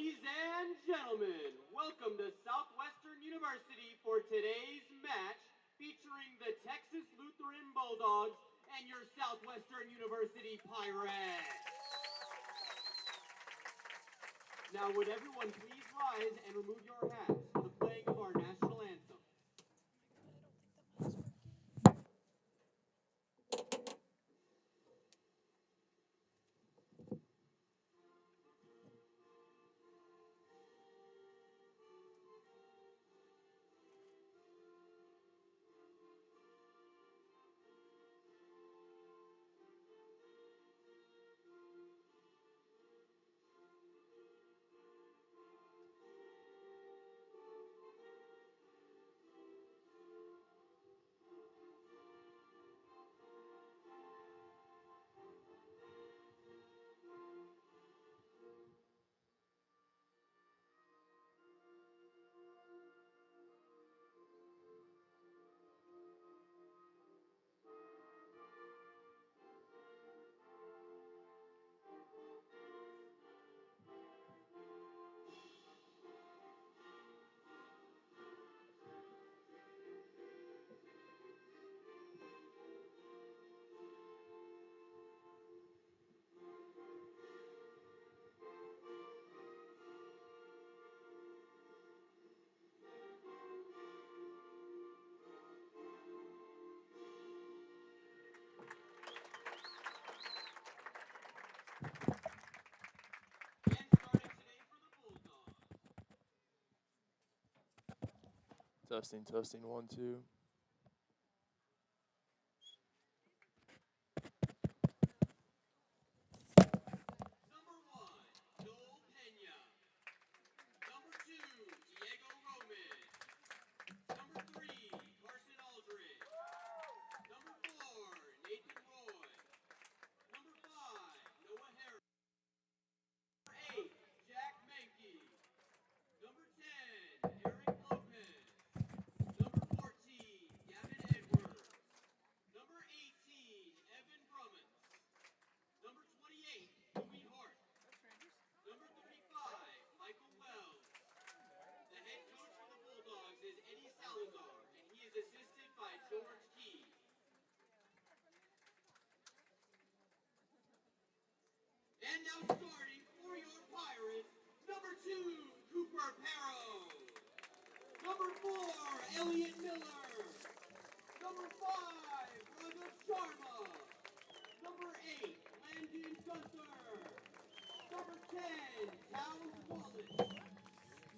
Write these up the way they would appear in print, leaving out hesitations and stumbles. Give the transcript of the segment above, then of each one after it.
Ladies and gentlemen, welcome to Southwestern University for today's match featuring the Texas Lutheran Bulldogs and your Southwestern University Pirates. Now would everyone please rise and remove your hats for the playing of our national anthem. Testing, 1, 2. And now starting for your Pirates, number 2, Cooper Perro. Number 4, Elliot Miller. Number 5, Raghav Sharma. Number 8, Landon Gunther. Number 10, Cal Wallace.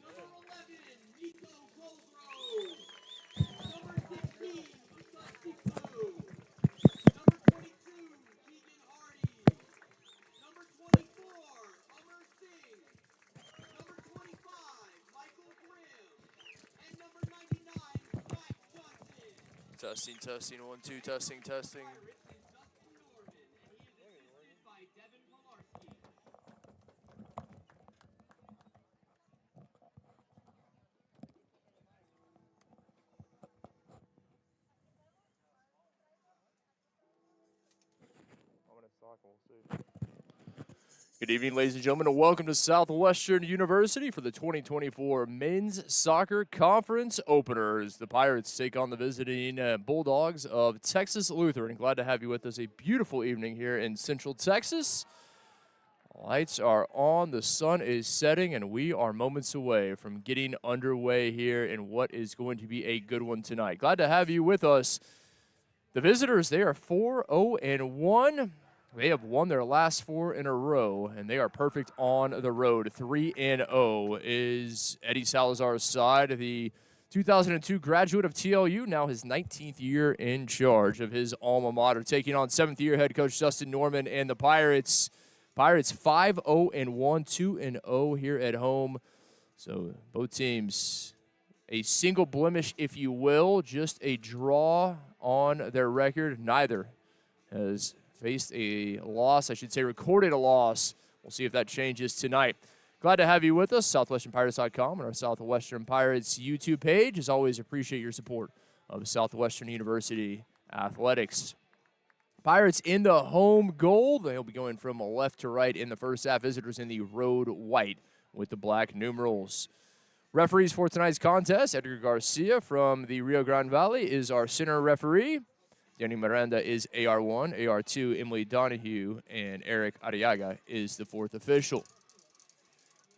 Number 11, Nico Goldrose. Number 16, Musa Siku. Number 22, Keegan Hardy. Number 24, Amar Singh. Number 25, Michael Grimm. And number 99, Zach Johnson. Testing, 1, 2, testing. Pirates is Dustin Norman, and he is assisted by Devin Polarski. Good evening, ladies and gentlemen, and welcome to Southwestern University for the 2024 Men's Soccer Conference Openers. The Pirates take on the visiting Bulldogs of Texas Lutheran. Glad to have you with us. A beautiful evening here in Central Texas. Lights are on, the sun is setting, and we are moments away from getting underway here in what is going to be a good one tonight. Glad to have you with us. The visitors, they are 4-0-1. They have won their last 4 in a row, and they are perfect on the road. 3-0 is Eddie Salazar's side. The 2002 graduate of TLU, now his 19th year in charge of his alma mater, taking on 7th-year head coach Dustin Norman and the Pirates. Pirates 5-0-1, 2-0 here at home. So both teams, a single blemish, if you will, just a draw on their record. Neither has faced a loss, I should say recorded a loss. We'll see if that changes tonight. Glad to have you with us, SouthwesternPirates.com and our Southwestern Pirates YouTube page. As always, appreciate your support of Southwestern University Athletics. Pirates in the home goal. They'll be going from left to right in the first half. Visitors in the road white with the black numerals. Referees for tonight's contest, Edgar Garcia from the Rio Grande Valley is our center referee. Danny Miranda is AR1, AR2, Emily Donahue, and Eric Arriaga is the fourth official.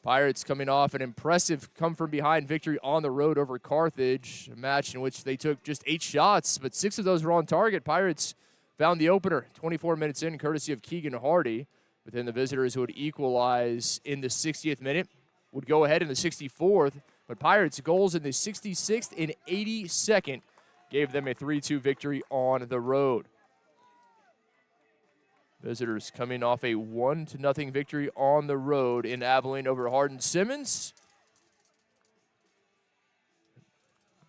Pirates coming off an impressive come-from-behind victory on the road over Carthage, a match in which they took just 8 shots, but 6 of those were on target. Pirates found the opener 24 minutes in, courtesy of Keegan Hardy. But then the visitors would equalize in the 60th minute, would go ahead in the 64th, but Pirates' goals in the 66th and 82nd gave them a 3-2 victory on the road. Visitors coming off a 1-0 victory on the road in Abilene over Hardin Simmons.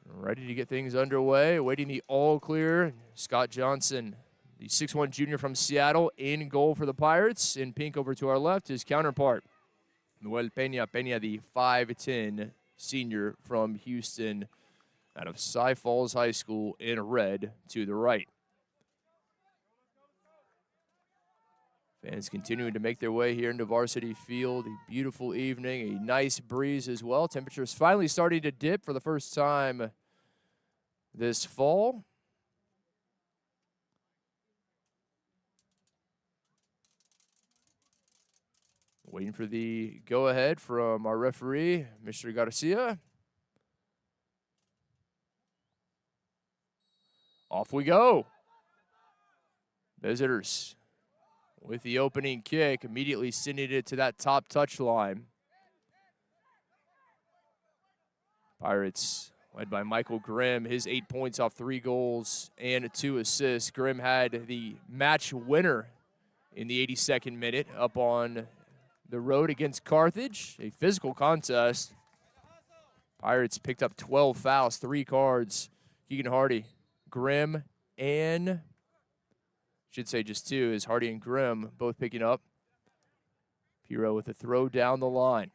Ready to get things underway, awaiting the all clear. Scott Johnson, the 6'1 junior from Seattle, in goal for the Pirates. In pink over to our left, his counterpart, Noel Peña, the 5'10 senior from Houston out of Cy Falls High School, in red to the right. Fans continuing to make their way here into Varsity Field. A beautiful evening, a nice breeze as well. Temperatures finally starting to dip for the first time this fall. Waiting for the go-ahead from our referee, Mr. Garcia. Off we go. Visitors with the opening kick, immediately sending it to that top touch line. Pirates led by Michael Grimm, his 8 points off 3 goals and 2 assists. Grimm had the match winner in the 82nd minute up on the road against Carthage, a physical contest. Pirates picked up 12 fouls, 3 cards. Keegan Hardy, Grimm, and should say just 2 is Hardy and Grimm both picking up. Piro with a throw down the line.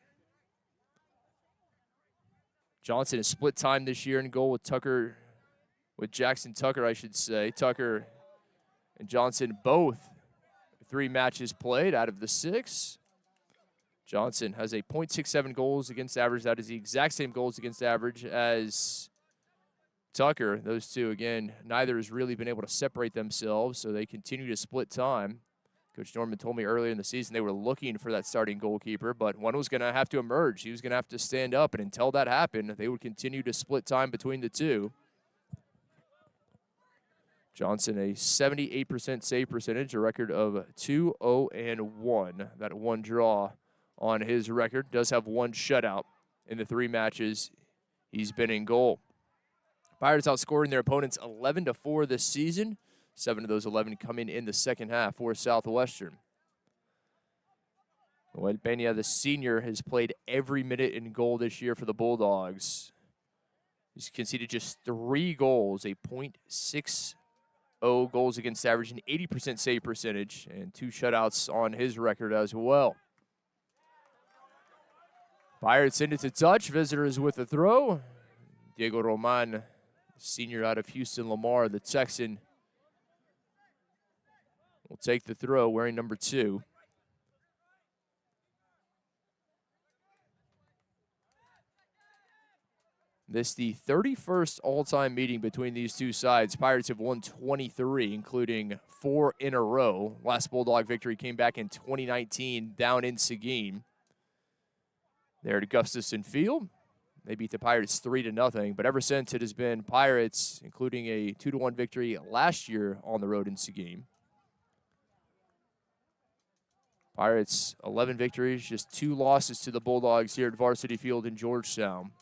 Johnson has split time this year in goal with Jackson Tucker, I should say. Tucker and Johnson both 3 matches played out of the 6. Johnson has a .67 goals against average. That is the exact same goals against average as Tucker. Those two, again, neither has really been able to separate themselves, so they continue to split time. Coach Norman told me earlier in the season they were looking for that starting goalkeeper, but one was going to have to emerge. He was going to have to stand up, and until that happened, they would continue to split time between the two. Johnson, a 78% save percentage, a record of 2-0-1. That 1 draw on his record. Does have 1 shutout in the 3 matches he's been in goal. Pirates outscoring their opponents 11-4 this season. 7 of those 11 coming in the second half for Southwestern. Noel Peña, the senior, has played every minute in goal this year for the Bulldogs. He's conceded just 3 goals, a .60 goals against average, an 80% save percentage, and 2 shutouts on his record as well. Pirates send it to touch. Visitors with a throw. Diego Roman, senior out of Houston Lamar, the Texan, will take the throw wearing number 2. This is the 31st all-time meeting between these two sides. Pirates have won 23, including 4 in a row. Last Bulldog victory came back in 2019 down in Seguin. There at Gustafson Field. They beat the Pirates 3-0, but ever since it has been Pirates, including a 2-1 victory last year on the road in Seguin. Pirates, 11 victories, just 2 losses to the Bulldogs here at Varsity Field in Georgetown.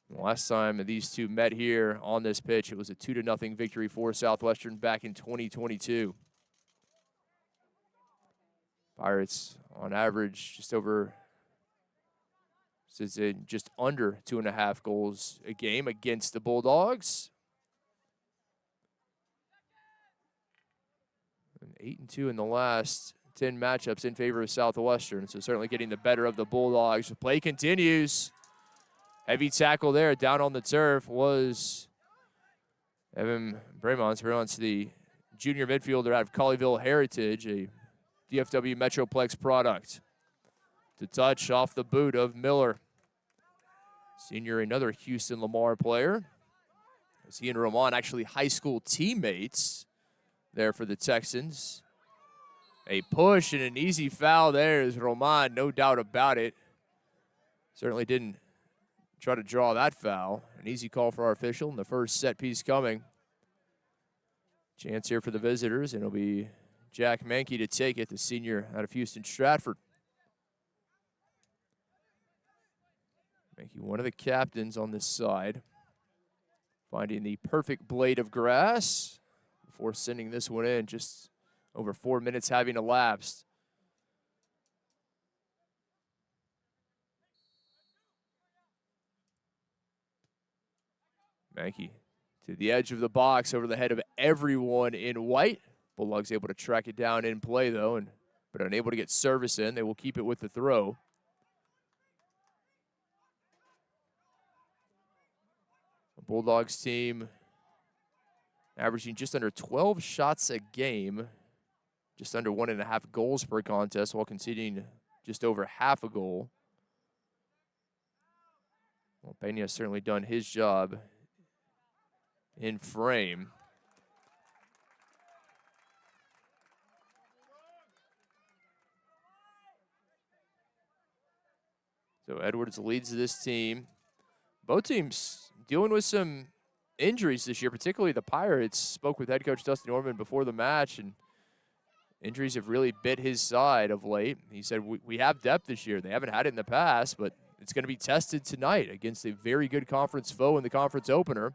The last time these two met here on this pitch, it was a 2-0 victory for Southwestern back in 2022. Pirates, on average, just under 2.5 goals a game against the Bulldogs. 8-2 in the last 10 matchups in favor of Southwestern, so certainly getting the better of the Bulldogs. The play continues. Heavy tackle there down on the turf was Evan Bremons, the junior midfielder out of Colleyville Heritage, a DFW Metroplex product. to touch off the boot of Miller. Senior, another Houston Lamar player. As he and Roman actually high school teammates there for the Texans. A push and an easy foul there is Roman, no doubt about it. Certainly didn't try to draw that foul. An easy call for our official, and the first set piece coming. Chance here for the visitors, and it'll be Jack Mankey to take it, the senior out of Houston Stratford. Mankey, one of the captains on this side, finding the perfect blade of grass before sending this one in, just over 4 minutes having elapsed. Mankey to the edge of the box over the head of everyone in white. Bulldogs able to track it down in play, though, but unable to get service in. They will keep it with the throw. The Bulldogs team averaging just under 12 shots a game, just under 1.5 goals per contest, while conceding just over half a goal. Well, Pena has certainly done his job in frame. So Edwards leads this team. Both teams dealing with some injuries this year, particularly the Pirates. Spoke with head coach Dustin Norman before the match, and injuries have really bit his side of late. He said, we have depth this year. They haven't had it in the past, but it's going to be tested tonight against a very good conference foe in the conference opener.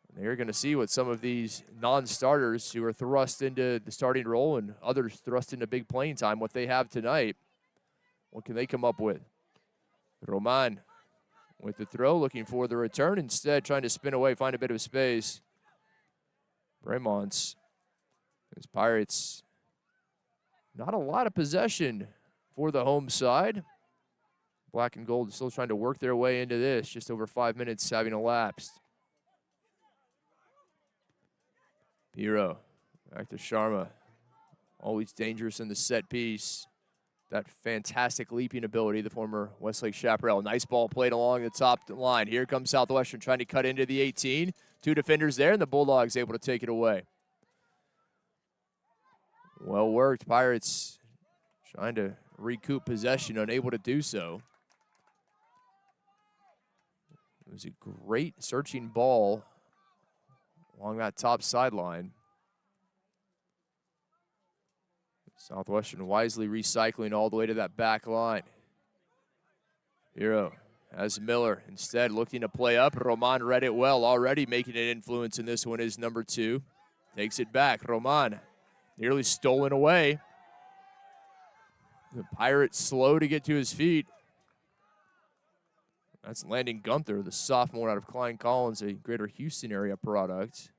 And they're going to see what some of these non-starters who are thrust into the starting role and others thrust into big playing time, what they have tonight. What can they come up with? Roman with the throw, looking for the return. Instead, trying to spin away, find a bit of space. Bremons, his Pirates, not a lot of possession for the home side. Black and gold still trying to work their way into this. Just over 5 minutes having elapsed. Piro, back to Sharma. Always dangerous in the set piece. That fantastic leaping ability, the former Westlake Chaparral. Nice ball played along the top line. Here comes Southwestern trying to cut into the 18. Two defenders there, and the Bulldogs able to take it away. Well worked. Pirates trying to recoup possession, unable to do so. It was a great searching ball along that top sideline. Southwestern wisely recycling all the way to that back line. Hero has Miller instead looking to play up. Roman read it well, already making an influence in this one is number 2. Takes it back. Roman nearly stolen away. The Pirate slow to get to his feet. That's Landon Gunther, the sophomore out of Klein Collins, a Greater Houston area product.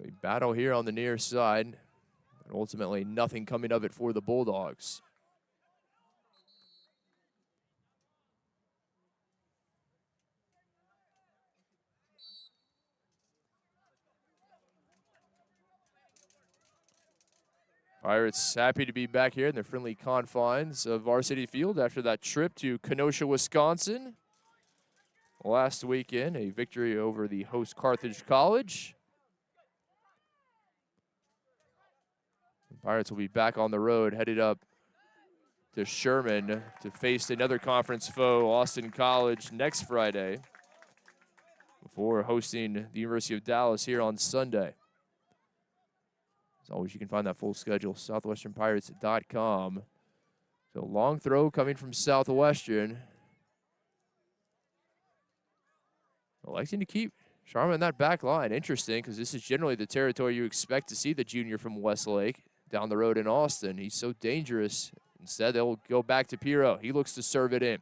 A battle here on the near side, and ultimately nothing coming of it for the Bulldogs. Pirates happy to be back here in the friendly confines of Varsity Field after that trip to Kenosha, Wisconsin. Last weekend, a victory over the host Carthage College. Pirates will be back on the road, headed up to Sherman to face another conference foe, Austin College, next Friday, before hosting the University of Dallas here on Sunday. As always, you can find that full schedule, southwesternpirates.com. So long throw coming from Southwestern. Electing to keep Sharma in that back line. Interesting, because this is generally the territory you expect to see the junior from Westlake down the road in Austin. He's so dangerous. Instead, they'll go back to Piro. He looks to serve it in.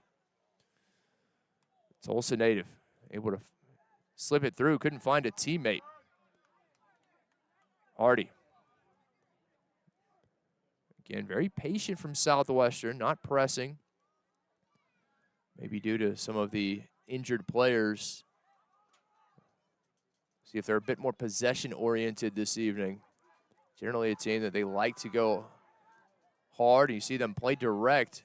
Tulsa native, able to slip it through. Couldn't find a teammate. Hardy. Again, very patient from Southwestern, not pressing. Maybe due to some of the injured players. See if they're a bit more possession-oriented this evening. Generally a team that they like to go hard. You see them play direct.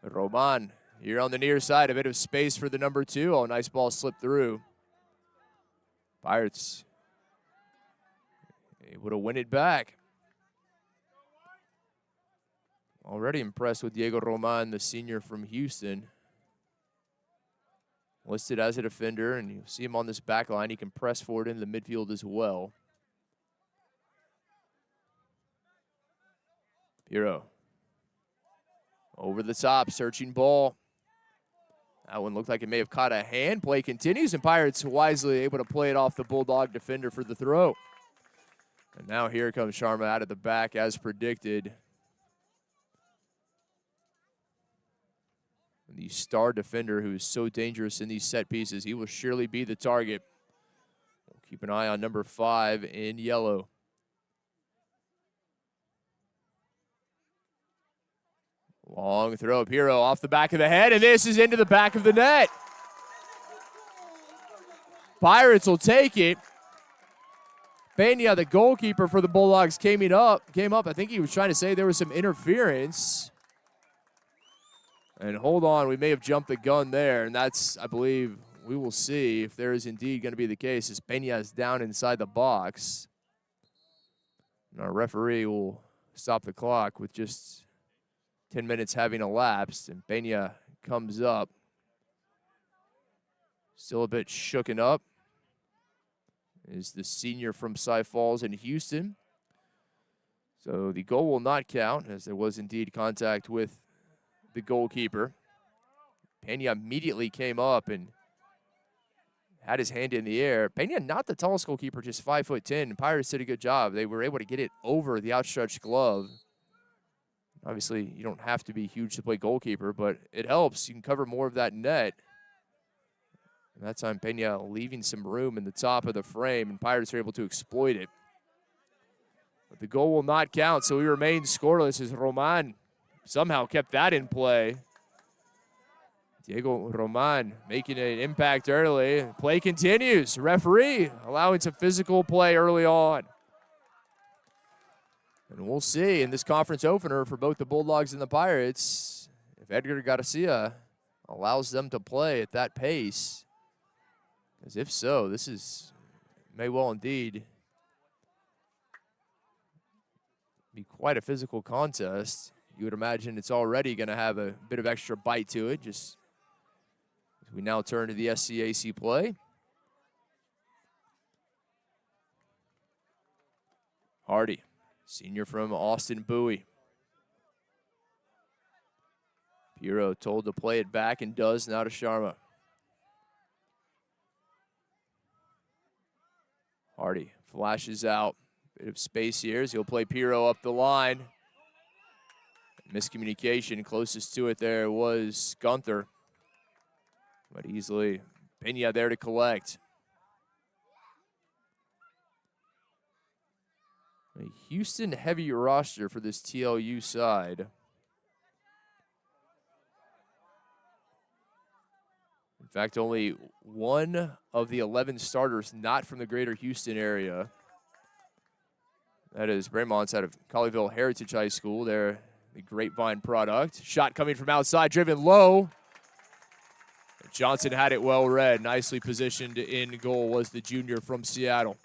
Roman here on the near side, a bit of space for the number 2. Oh, nice ball slipped through. Pirates able to win it back. Already impressed with Diego Roman, the senior from Houston. Listed as a defender, and you see him on this back line. He can press forward into the midfield as well. Piro. Over the top, searching ball. That one looked like it may have caught a hand. Play continues, and Pirates wisely able to play it off the Bulldog defender for the throw. And now here comes Sharma out of the back as predicted. The star defender who is so dangerous in these set pieces. He will surely be the target. We'll keep an eye on number 5 in yellow. Long throw, Piro off the back of the head, and this is into the back of the net. Pirates will take it. Peña, the goalkeeper for the Bulldogs, came up. I think he was trying to say there was some interference. And hold on, we may have jumped the gun there, and that's, I believe, we will see if there is indeed going to be the case as Peña is down inside the box. And our referee will stop the clock with just 10 minutes having elapsed, and Peña comes up. Still a bit shooken up. Is the senior from Cy Falls in Houston. So the goal will not count, as there was indeed contact with the goalkeeper. Peña immediately came up and had his hand in the air. Peña, not the tallest goalkeeper, just 5'10". Pirates did a good job. They were able to get it over the outstretched glove. Obviously, you don't have to be huge to play goalkeeper, but it helps. You can cover more of that net. And that time, Peña leaving some room in the top of the frame, and Pirates are able to exploit it. But the goal will not count, so we remain scoreless as Roman somehow kept that in play. Diego Roman making an impact early. Play continues. Referee allowing some physical play early on. And we'll see in this conference opener for both the Bulldogs and the Pirates if Edgar Garcia allows them to play at that pace. Because if so, this may well indeed be quite a physical contest. You would imagine it's already going to have a bit of extra bite to it, just as we now turn to the SCAC play. Hardy, senior from Austin Bowie. Piro told to play it back and does now to Sharma. Hardy flashes out. Bit of space here as he'll play Piro up the line. Miscommunication, closest to it there was Gunther. But easily, Peña there to collect. A Houston heavy roster for this TLU side. In fact, only one of the 11 starters not from the greater Houston area. That is Braymont's out of Colleyville Heritage High School. They're the Grapevine product. Shot coming from outside, driven low. Johnson had it well read. Nicely positioned in goal was the junior from Seattle.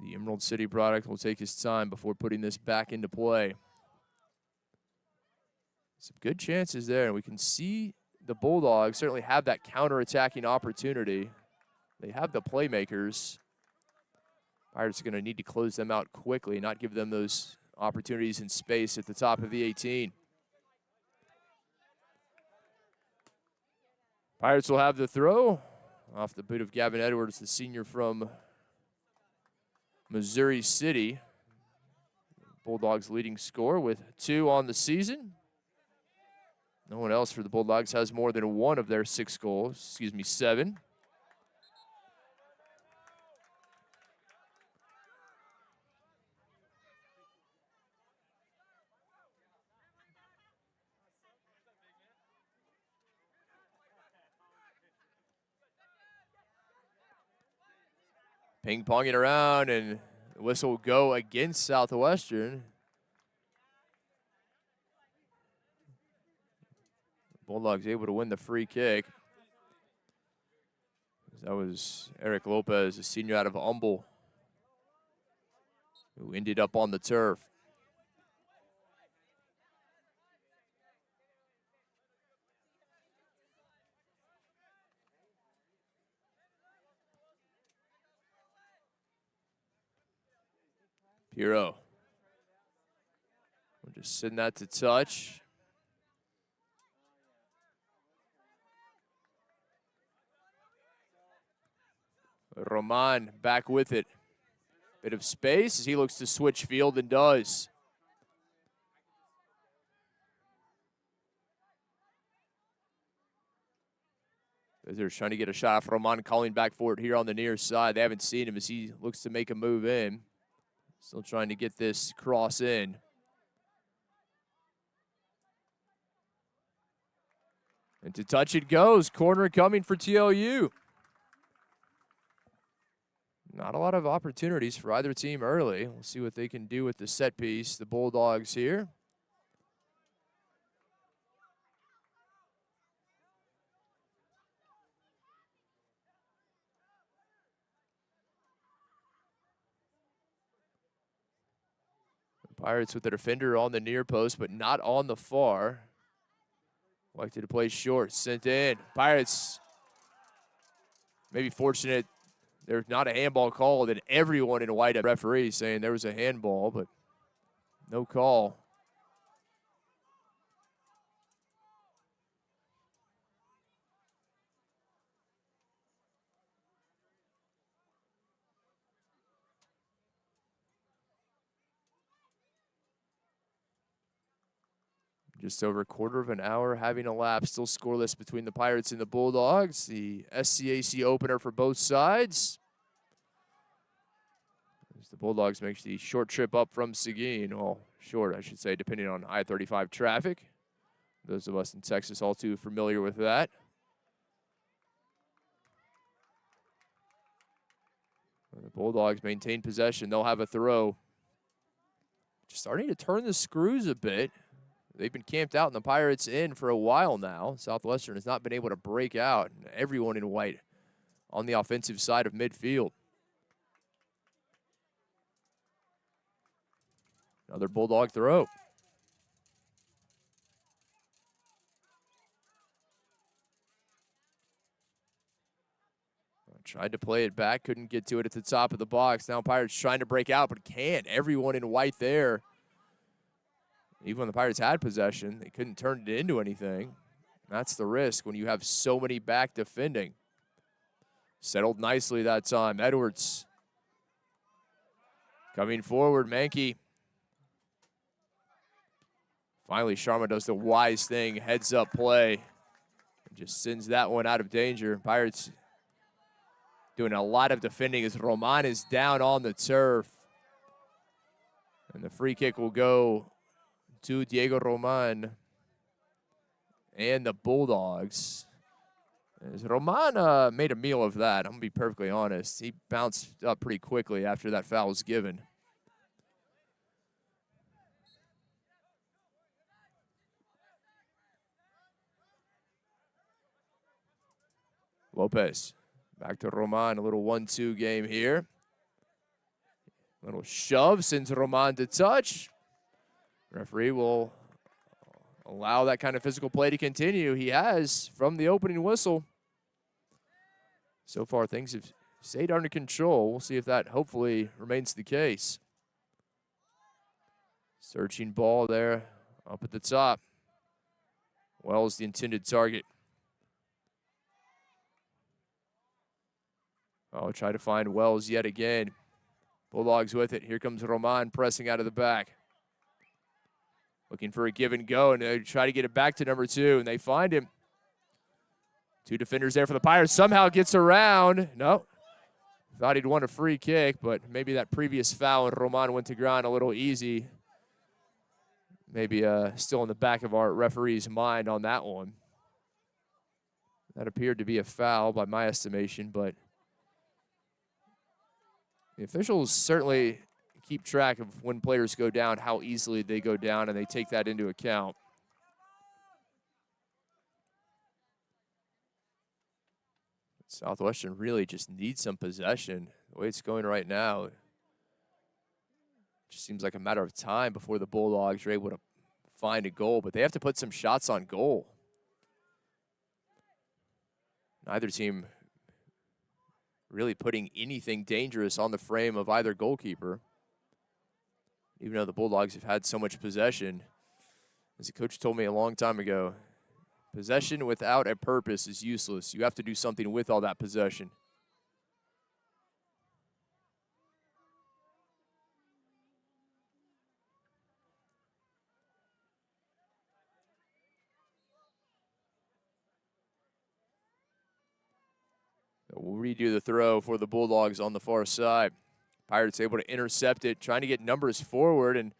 The Emerald City product will take his time before putting this back into play. Some good chances there, and we can see the Bulldogs certainly have that counter-attacking opportunity. They have the playmakers. Pirates are going to need to close them out quickly, not give them those opportunities in space at the top of the 18. Pirates will have the throw off the boot of Gavin Edwards, the senior from Missouri City. Bulldogs leading scorer with 2 on the season. No one else for the Bulldogs has more than 1 of their 6 goals, 7. Ping-ponging around, and the whistle will go against Southwestern. Bulldogs able to win the free kick. That was Eric Lopez, a senior out of Humble, who ended up on the turf. Piro. We'll just send that to touch. Roman back with it. Bit of space as he looks to switch field and does. They're trying to get a shot off. Roman calling back for it here on the near side. They haven't seen him as he looks to make a move in. Still trying to get this cross in. And to touch it goes. Corner coming for TLU. Not a lot of opportunities for either team early. We'll see what they can do with the set piece. The Bulldogs here. The Pirates with the defender on the near post, but not on the far. Elected to play short, sent in. Pirates maybe fortunate there's not a handball called, and everyone in white, referee saying there was a handball, but no call. Just over a quarter of an hour having elapsed, still scoreless between the Pirates and the Bulldogs. The SCAC opener for both sides. As the Bulldogs make the short trip up from Seguin. Well, short, I should say, depending on I-35 traffic. Those of us in Texas all too familiar with that. The Bulldogs maintain possession. They'll have a throw. Just starting to turn the screws a bit. They've been camped out in the Pirates' end for a while now. Southwestern has not been able to break out. Everyone in white on the offensive side of midfield. Another Bulldog throw. Tried to play it back, couldn't get to it at the top of the box. Now Pirates trying to break out, but can't. Everyone in white there. Even when the Pirates had possession, they couldn't turn it into anything. That's the risk when you have so many back defending. Settled nicely that time. Edwards coming forward. Mankey. Finally, Sharma does the wise thing. Heads up play. And just sends that one out of danger. Pirates doing a lot of defending as Roman is down on the turf. And the free kick will go to Diego Roman and the Bulldogs. As Roman made a meal of that, I'm going to be perfectly honest. He bounced up pretty quickly after that foul was given. Lopez back to Roman, a little 1-2 game here. Little shove sends Roman to touch. Referee will allow that kind of physical play to continue. He has from the opening whistle. So far, things have stayed under control. We'll see if that hopefully remains the case. Searching ball there up at the top. Wells, the intended target. Oh, try to find Wells yet again. Bulldogs with it. Here comes Roman pressing out of the back. Looking for a give and go, and they try to get it back to number 2, and they find him. 2 defenders there for the Pirates. Somehow gets around. No. Thought he'd won a free kick, but maybe that previous foul and Roman went to ground a little easy. Maybe still in the back of our referee's mind on that one. That appeared to be a foul by my estimation, but The officials certainly keep track of when players go down, how easily they go down, and they take that into account. Southwestern really just needs some possession. The way it's going right now, it just seems like a matter of time before the Bulldogs are able to find a goal, but they have to put some shots on goal. Neither team really putting anything dangerous on the frame of either goalkeeper. Even though the Bulldogs have had so much possession, as a coach told me a long time ago, possession without a purpose is useless. You have to do something with all that possession. We'll redo the throw for the Bulldogs on the far side. Pirates able to intercept it, trying to get numbers forward, and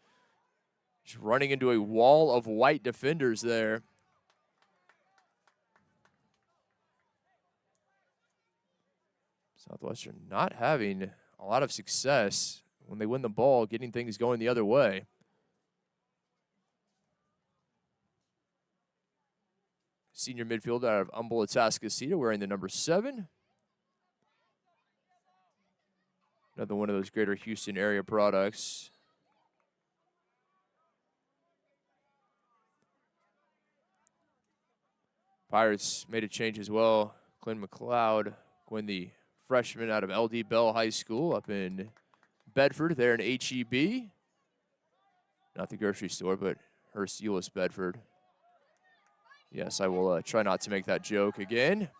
just running into a wall of white defenders there. Southwestern not having a lot of success when they win the ball, getting things going the other way. Senior midfielder out of Humboldt, Atascocita, wearing the number 7. Another one of those Greater Houston area products. Pirates made a change as well. Clint McLeod, going the freshman out of LD Bell High School up in Bedford, there in HEB. Not the grocery store, but Hearst Euless Bedford. Yes, I will try not to make that joke again.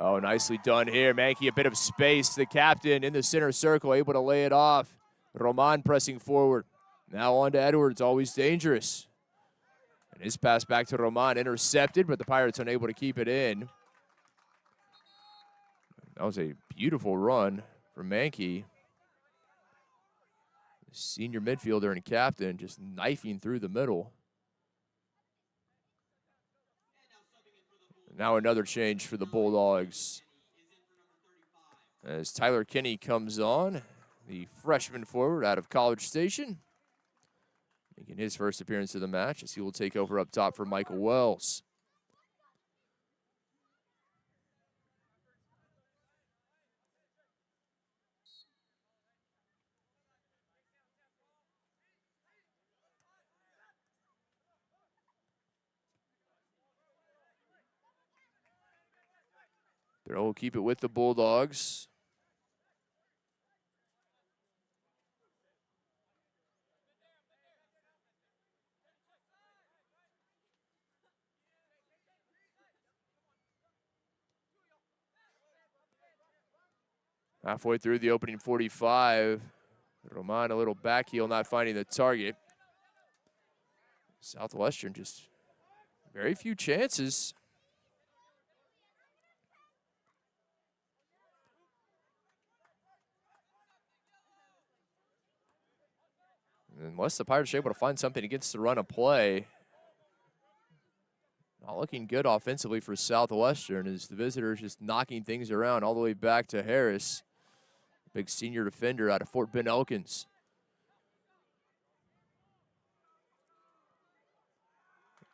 Oh, nicely done here. Mankey, a bit of space. The captain in the center circle, able to lay it off. Roman pressing forward. Now on to Edwards, always dangerous. And his pass back to Roman, intercepted, but the Pirates unable to keep it in. That was a beautiful run from Mankey. Senior midfielder and captain just knifing through the middle. Now another change for the Bulldogs. As Tyler Kinney comes on, the freshman forward out of College Station, making his first appearance of the match as he will take over up top for Michael Wells. They'll keep it with the Bulldogs. Halfway through the opening 45, Roman a little back heel, not finding the target. Southwestern just very few chances. Unless the Pirates are able to find something against the run of play. Not looking good offensively for Southwestern as the visitors just knocking things around all the way back to Harris. Big senior defender out of Fort Bend Elkins.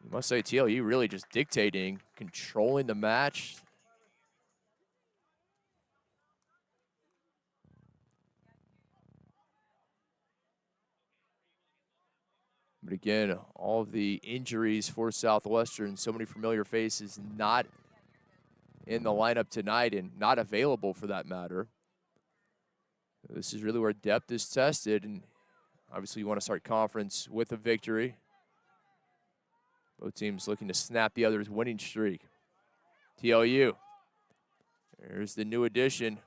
You must say TLU really just dictating, controlling the match. But again, all of the injuries for Southwestern, so many familiar faces not in the lineup tonight and not available for that matter. This is really where depth is tested, and obviously you want to start conference with a victory. Both teams looking to snap the other's winning streak. TLU, there's the new addition.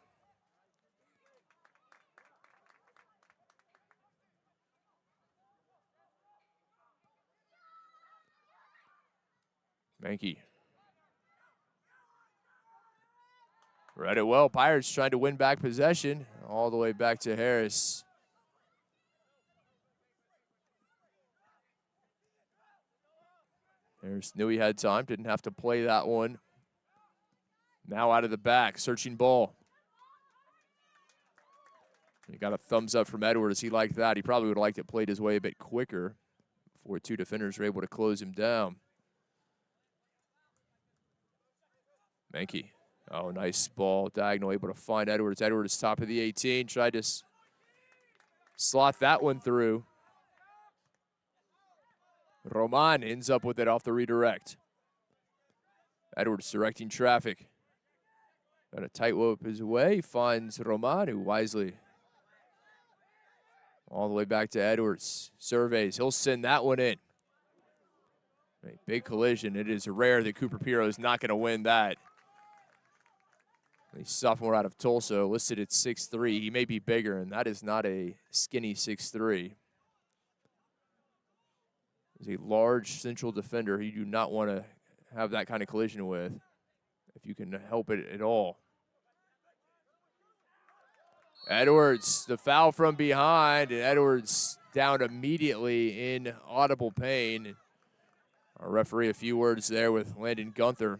Mankey. Read it well. Pirates trying to win back possession all the way back to Harris. Harris knew he had time, didn't have to play that one. Now out of the back, searching ball. He got a thumbs up from Edwards. He liked that. He probably would have liked it played his way a bit quicker before two defenders were able to close him down. Menke. Oh, nice ball. Diagonal, able to find Edwards. Edwards, top of the 18. Tried to slot that one through. Roman ends up with it off the redirect. Edwards directing traffic. Got a tightrope his way. Finds Roman, who wisely all the way back to Edwards. Surveys. He'll send that one in. A big collision. It is rare that Cooper Piro is not going to win that. The sophomore out of Tulsa, listed at 6'3". He may be bigger, and that is not a skinny 6'3". He's a large central defender you do not want to have that kind of collision with if you can help it at all. Edwards, the foul from behind, and Edwards down immediately in audible pain. Our referee, a few words there with Landon Gunther.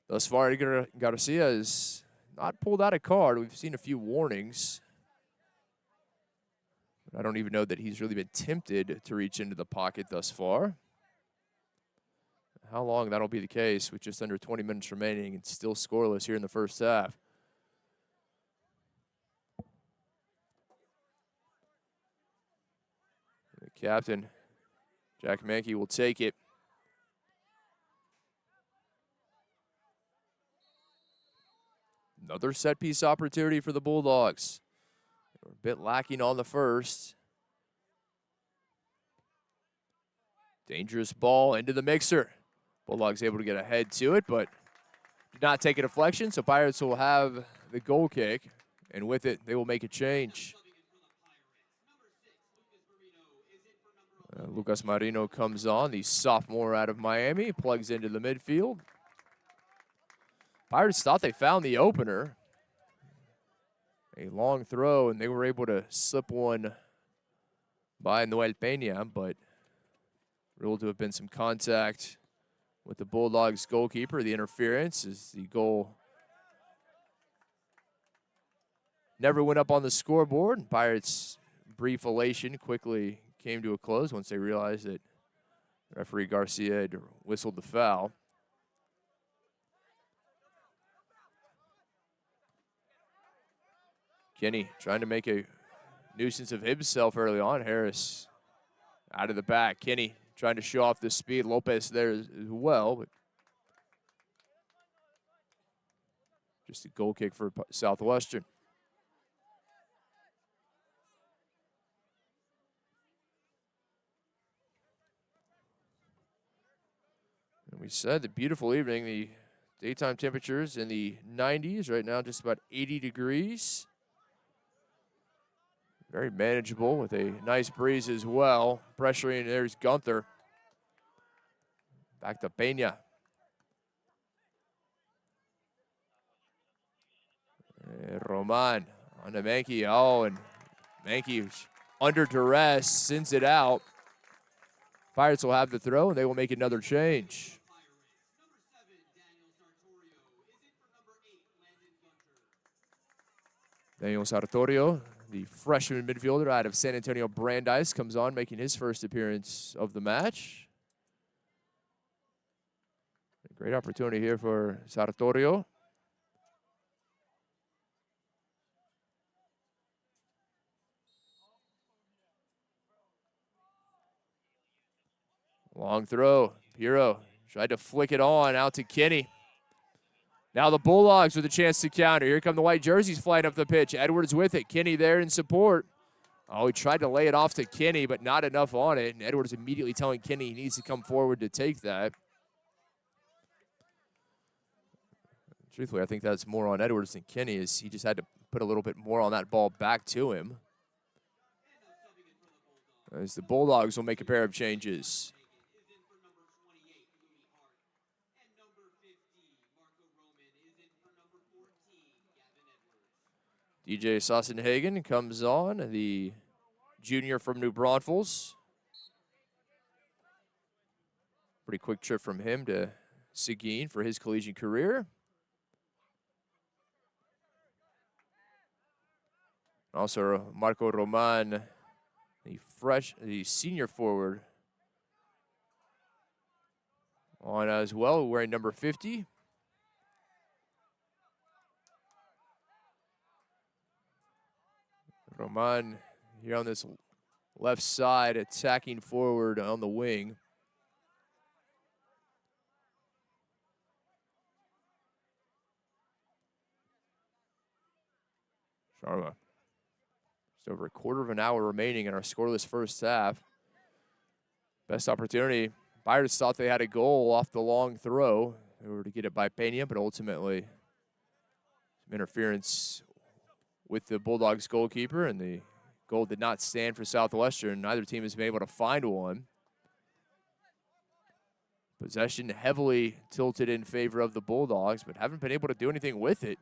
Thus far, Edgar Garcia has not pulled out a card. We've seen a few warnings. I don't even know that he's really been tempted to reach into the pocket thus far. How long that'll be the case with just under 20 minutes remaining and still scoreless here in the first half. The captain, Jack Menke, will take it. Another set-piece opportunity for the Bulldogs. They were a bit lacking on the first. Dangerous ball into the mixer. Bulldogs able to get ahead to it, but did not take a deflection, so Pirates will have the goal kick, and with it, they will make a change. Lucas Marino comes on, the sophomore out of Miami, plugs into the midfield. Pirates thought they found the opener. A long throw, and they were able to slip one by Noel Peña, but ruled to have been some contact with the Bulldogs goalkeeper. The interference is the goal. Never went up on the scoreboard. Pirates' brief elation quickly came to a close once they realized that referee Garcia had whistled the foul. Kenny trying to make a nuisance of himself early on. Harris out of the back. Kenny trying to show off the speed. Lopez there as well. But just a goal kick for Southwestern. And we said the beautiful evening, the daytime temperatures in the 90s, right now just about 80 degrees. Very manageable with a nice breeze as well. Pressuring, there's Gunther. Back to Peña. Roman on to Menke. Oh, and Menke under duress, sends it out. Pirates will have the throw, and they will make another change. Daniel Sartorio, the freshman midfielder out of San Antonio Brandeis, comes on, making his first appearance of the match. A great opportunity here for Sartorio. Long throw. Piro tried to flick it on out to Kenny. Now the Bulldogs with a chance to counter. Here come the white jerseys flying up the pitch. Edwards with it. Kenny there in support. Oh, he tried to lay it off to Kenny, but not enough on it. And Edwards immediately telling Kenny he needs to come forward to take that. Truthfully, I think that's more on Edwards than Kenny, as he just had to put a little bit more on that ball back to him. As the Bulldogs will make a pair of changes. DJ Sassenhagen comes on, the junior from New Braunfels. Pretty quick trip from him to Seguin for his collegiate career. Also, Marco Roman, the senior forward, on as well, wearing number 50. Roman here on this left side, attacking forward on the wing. Sharma. Just over a quarter of an hour remaining in our scoreless first half. Best opportunity. Pirates thought they had a goal off the long throw. They were to get it by Peña, but ultimately some interference with the Bulldogs goalkeeper, and the goal did not stand for Southwestern. Neither team has been able to find one. Possession heavily tilted in favor of the Bulldogs, but haven't been able to do anything with it.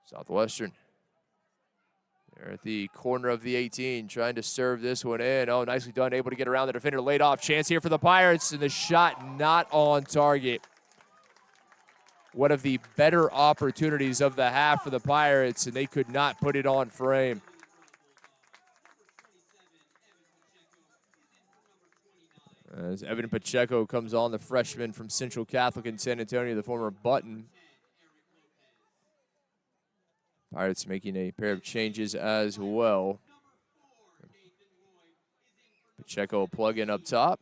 Southwestern, they're at the corner of the 18, trying to serve this one in. Oh, nicely done, able to get around the defender, laid off. Chance here for the Pirates, and the shot not on target. One of the better opportunities of the half for the Pirates, and they could not put it on frame. As Evan Pacheco comes on, the freshman from Central Catholic in San Antonio, the former Button. Pirates making a pair of changes as well. Pacheco plug-in up top.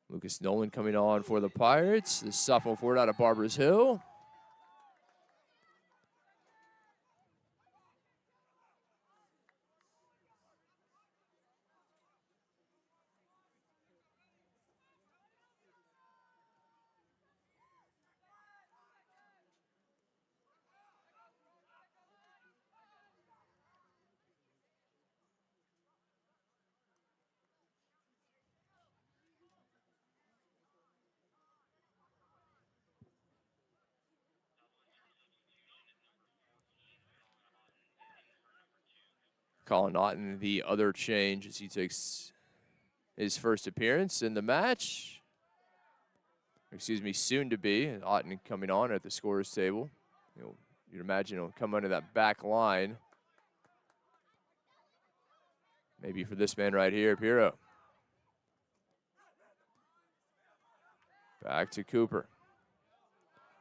Lucas Nolan coming on for the Pirates. The sophomore forward out of Barbers Hill. Colin Otten, the other change, as he takes his first appearance in the match. Excuse me, soon to be. Otten coming on at the scorer's table. You'd imagine he'll come under that back line. Maybe for this man right here, Piro. Back to Cooper.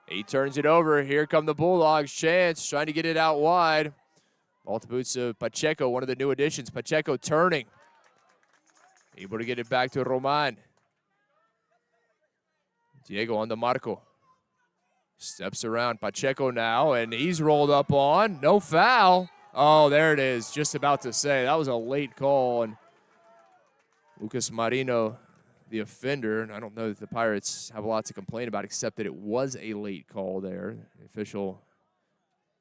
He turns it over. Here come the Bulldogs. Chance trying to get it out wide. Ball to boots of Pacheco, one of the new additions. Pacheco turning. Able to get it back to Roman. Diego on the Marco. Steps around Pacheco now, and he's rolled up on. No foul. Oh, there it is. Just about to say. That was a late call. And Lucas Marino, the offender, and I don't know that the Pirates have a lot to complain about except that it was a late call there. The official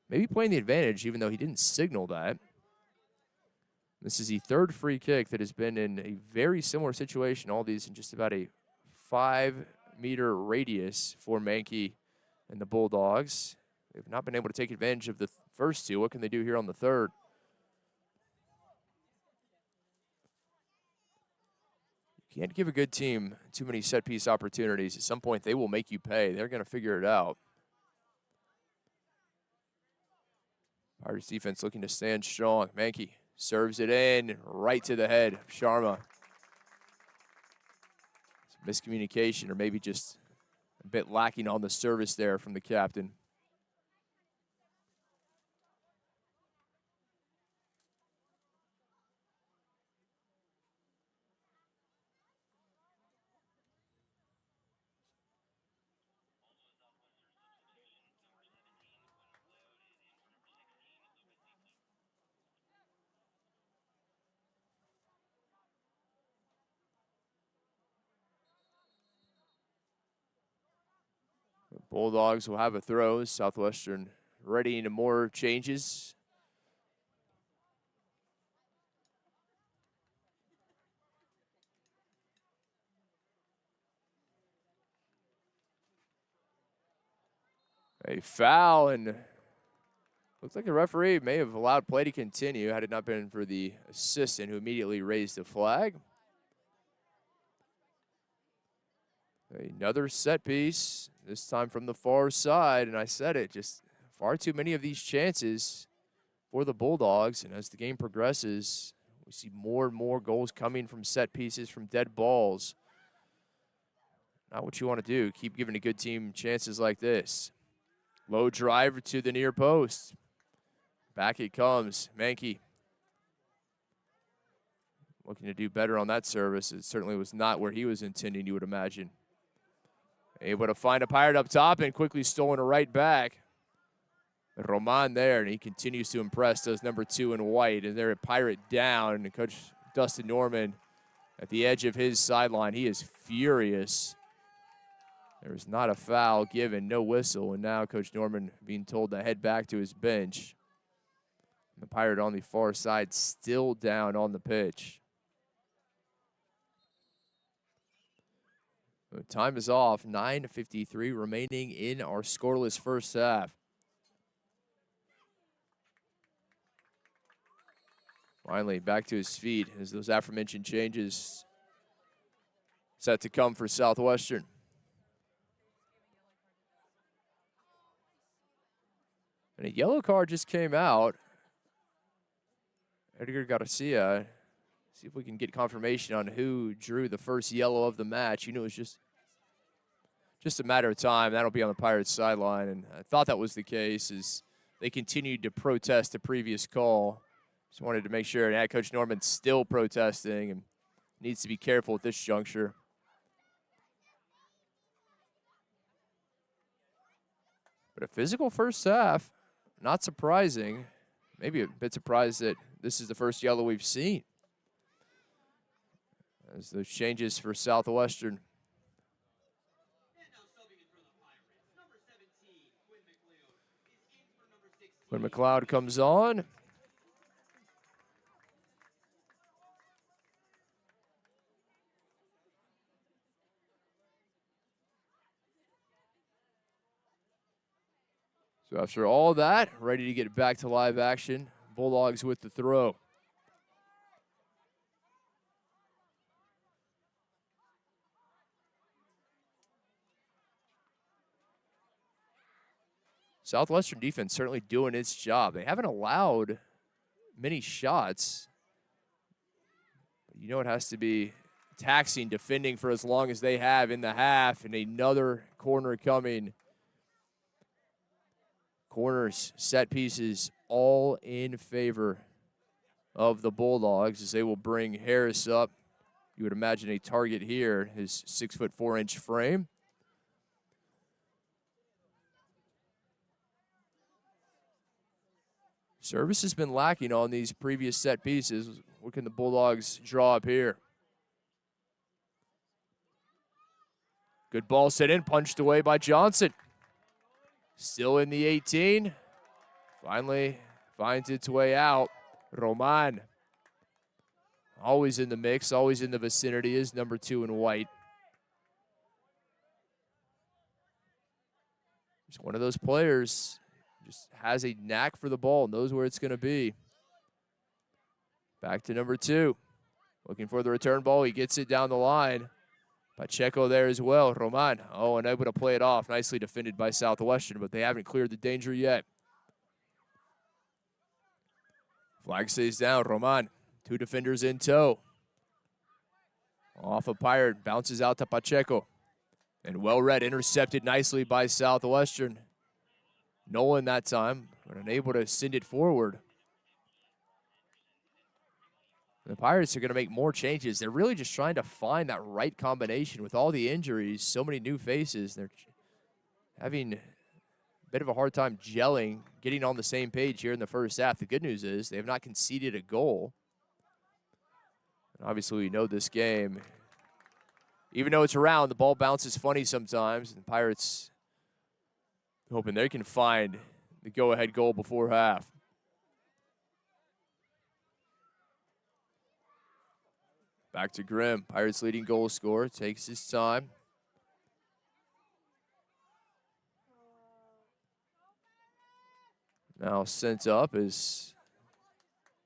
maybe playing the advantage, even though he didn't signal that. This is the third free kick that has been in a very similar situation. All these in just about a 5-meter radius for Mankey and the Bulldogs. They've not been able to take advantage of the first two. What can they do here on the third? You can't give a good team too many set-piece opportunities. At some point, they will make you pay. They're going to figure it out. Pirates defense looking to stand strong. Mankey serves it in right to the head of Sharma. Some miscommunication, or maybe just a bit lacking on the service there from the captain. Bulldogs will have a throw. Southwestern readying more changes. A foul, and Looks like the referee may have allowed play to continue had it not been for the assistant who immediately raised the flag. Another set piece, this time from the far side, and I said it, just far too many of these chances for the Bulldogs, and as the game progresses, we see more and more goals coming from set pieces, from dead balls. Not what you want to do. Keep giving a good team chances like this. Low drive to the near post. Back it comes. Mankey looking to do better on that service. It certainly was not where he was intending, you would imagine. Able to find a Pirate up top and quickly stolen a right back. Roman there, and he continues to impress, does number 2 in white. And they're a Pirate down. And Coach Dustin Norman at the edge of his sideline. He is furious. There's not a foul given, no whistle. And now Coach Norman being told to head back to his bench. The Pirate on the far side still down on the pitch. The time is off. 9:53 remaining in our scoreless first half. Finally back to his feet as those aforementioned changes set to come for Southwestern. And a yellow card just came out. Edgar Garcia. See if we can get confirmation on who drew the first yellow of the match. You know, it was just a matter of time. That'll be on the Pirates sideline. And I thought that was the case as they continued to protest the previous call. Just wanted to make sure. And Coach Norman's still protesting and needs to be careful at this juncture. But a physical first half, not surprising. Maybe a bit surprised that this is the first yellow we've seen. As those changes for Southwestern. When McLeod comes on. So after all that, ready to get back to live action. Bulldogs with the throw. Southwestern defense certainly doing its job. They haven't allowed many shots. But you know it has to be taxing defending for as long as they have in the half. And another corner coming. Corners, set pieces, all in favor of the Bulldogs as they will bring Harris up. You would imagine a target here, his 6'4" frame. Service has been lacking on these previous set pieces. What can the Bulldogs draw up here? Good ball set in, punched away by Johnson. Still in the 18. Finally finds its way out. Roman. Always in the mix, always in the vicinity, is number 2 in white. Just one of those players, just has a knack for the ball, knows where it's going to be. Back to number 2. Looking for the return ball. He gets it down the line. Pacheco there as well. Roman, unable to play it off. Nicely defended by Southwestern, but they haven't cleared the danger yet. Flag stays down. Roman, 2 defenders in tow. Off a Pirate, bounces out to Pacheco. And well read, intercepted nicely by Southwestern. Nolan that time, but unable to send it forward. The Pirates are going to make more changes. They're really just trying to find that right combination with all the injuries, so many new faces. They're having a bit of a hard time gelling, getting on the same page here in the first half. The good news is they have not conceded a goal. And obviously, we know this game. Even though it's around, the ball bounces funny sometimes. And the Pirates hoping they can find the go-ahead goal before half. Back to Grimm. Pirates leading goal scorer. Takes his time. Now sent up is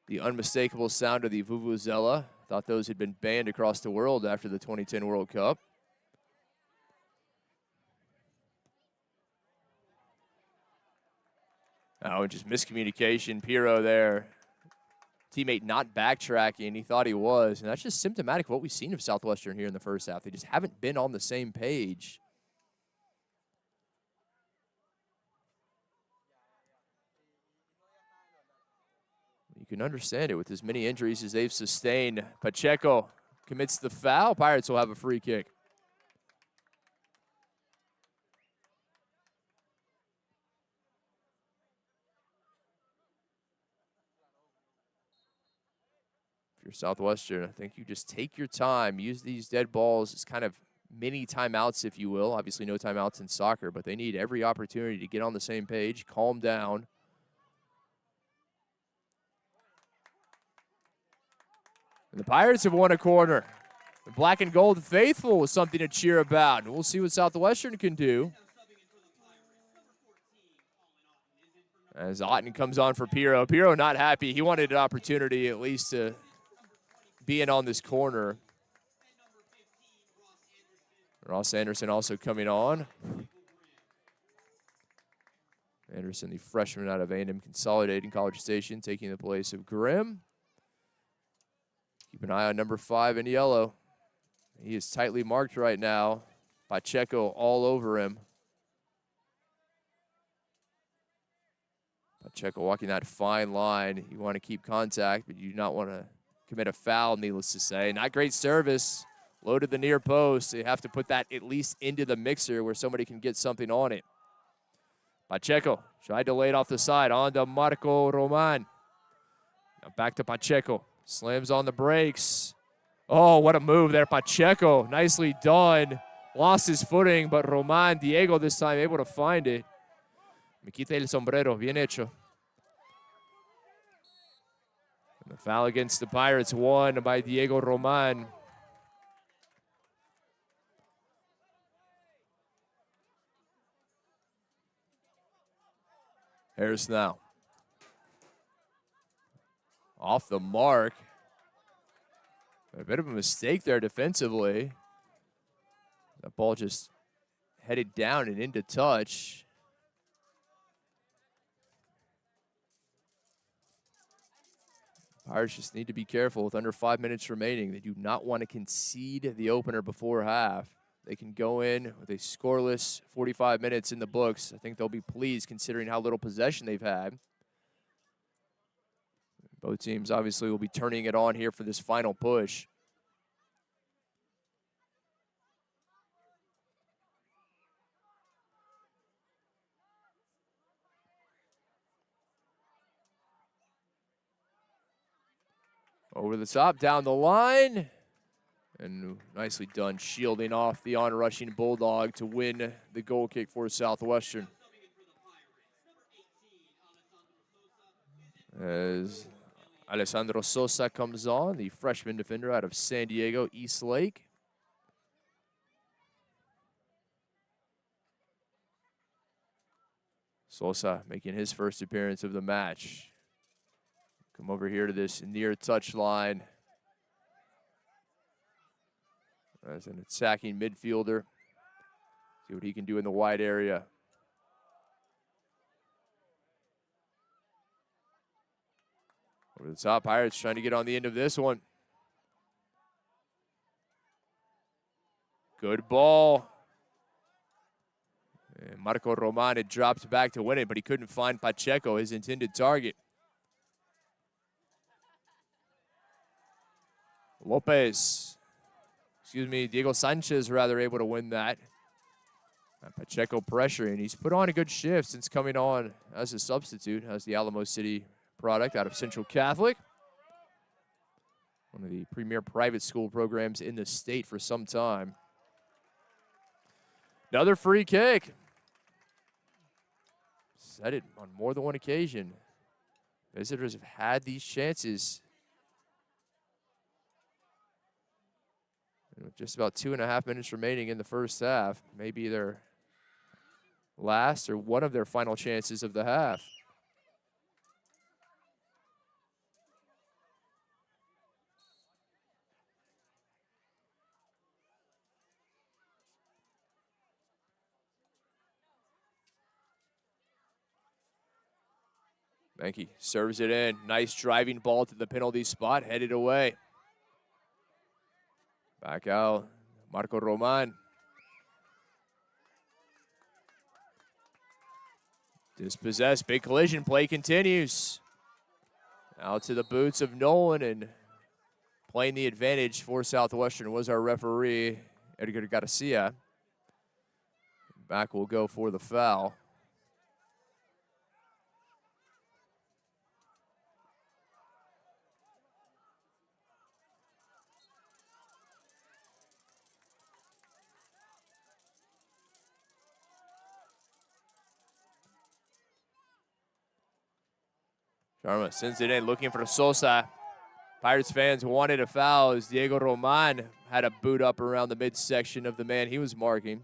the unmistakable sound of the vuvuzela. Thought those had been banned across the world after the 2010 World Cup. Oh, just miscommunication. Piro there. Teammate not backtracking. He thought he was. And that's just symptomatic of what we've seen of Southwestern here in the first half. They just haven't been on the same page. You can understand it with as many injuries as they've sustained. Pacheco commits the foul. Pirates will have a free kick. If you're Southwestern, I think you just take your time. Use these dead balls as kind of mini timeouts, if you will. Obviously no timeouts in soccer, but they need every opportunity to get on the same page, calm down. And the Pirates have won a corner. The black and gold faithful was something to cheer about. And we'll see what Southwestern can do. As Otten comes on for Piro. Piro not happy. He wanted an opportunity at least to be in on this corner. Ross Anderson also coming on. Anderson, the freshman out of A&M Consolidated College Station, taking the place of Grimm. Keep an eye on number 5 in yellow. He is tightly marked right now. Pacheco all over him. Pacheco walking that fine line. You want to keep contact, but you do not want to commit a foul, needless to say. Not great service. Loaded the near post. They have to put that at least into the mixer where somebody can get something on it. Pacheco tried to lay it off the side. On to Marco Roman. Now back to Pacheco. Slams on the brakes. Oh, what a move there. Pacheco, nicely done. Lost his footing, but Roman, Diego this time able to find it. Me quita el sombrero. Bien hecho. And the foul against the Pirates won by Diego Roman. Harris now. Off the mark. A bit of a mistake there defensively. That ball just headed down and into touch. Pirates just need to be careful with under 5 minutes remaining. They do not want to concede the opener before half. They can go in with a scoreless 45 minutes in the books. I think they'll be pleased considering how little possession they've had. Both teams obviously will be turning it on here for this final push. Over the top, down the line. And nicely done, shielding off the on-rushing Bulldog to win the goal kick for Southwestern. As Alessandro Sosa comes on, the freshman defender out of San Diego, East Lake. Sosa making his first appearance of the match. Come over here to this near touch line. As an attacking midfielder. See what he can do in the wide area. Over the top, Pirates trying to get on the end of this one. Good ball. And Marco Roman had dropped back to win it, but he couldn't find Pacheco, his intended target. Diego Sanchez rather able to win that. Pacheco pressuring. He's put on a good shift since coming on as a substitute, as the Alamo City product out of Central Catholic. One of the premier private school programs in the state for some time. Another free kick. Said it on more than one occasion. Visitors have had these chances. And with just about 2.5 minutes remaining in the first half, maybe their last or one of their final chances of the half. Benke serves it in. Nice driving ball to the penalty spot, headed away. Back out, Marco Roman. Dispossessed, big collision, play continues. Out to the boots of Nolan, and playing the advantage for Southwestern was our referee, Edgar Garcia. Back will go for the foul. Sharma sends it in, looking for Sosa. Pirates fans wanted a foul as Diego Roman had a boot up around the midsection of the man he was marking.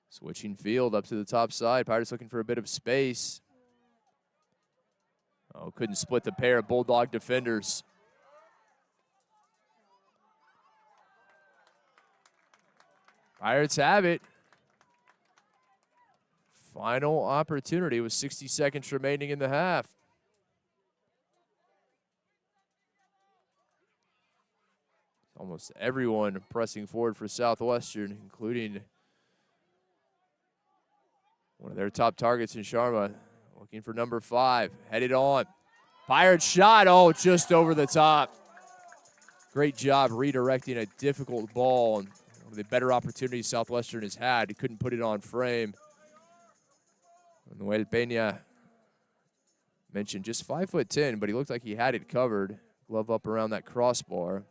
Switching field up to the top side. Pirates looking for a bit of space. Oh, couldn't split the pair of Bulldog defenders. Pirates have it. Final opportunity with 60 seconds remaining in the half. Almost everyone pressing forward for Southwestern, including one of their top targets in Sharma. Looking for number 5. Headed on. Pirate shot. Oh, just over the top. Great job redirecting a difficult ball. One of the better opportunities Southwestern has had. He couldn't put it on frame. Noel Peña mentioned just 5'10", but he looked like he had it covered. Glove up around that crossbar.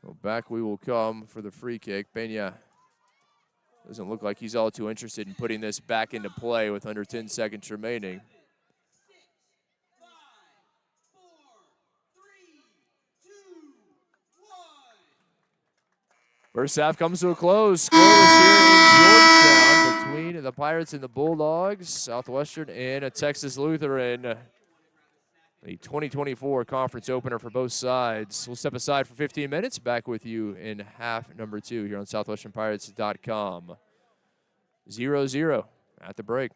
So back we will come for the free kick. Peña doesn't look like he's all too interested in putting this back into play with under 10 seconds remaining. 6, 5, 4, 3, 2, 1. First half comes to a close. Scoreless here in Georgetown between the Pirates and the Bulldogs. Southwestern and a Texas Lutheran. The 2024 conference opener for both sides. We'll step aside for 15 minutes. Back with you in half number 2 here on SouthwesternPirates.com. 0-0 at the break.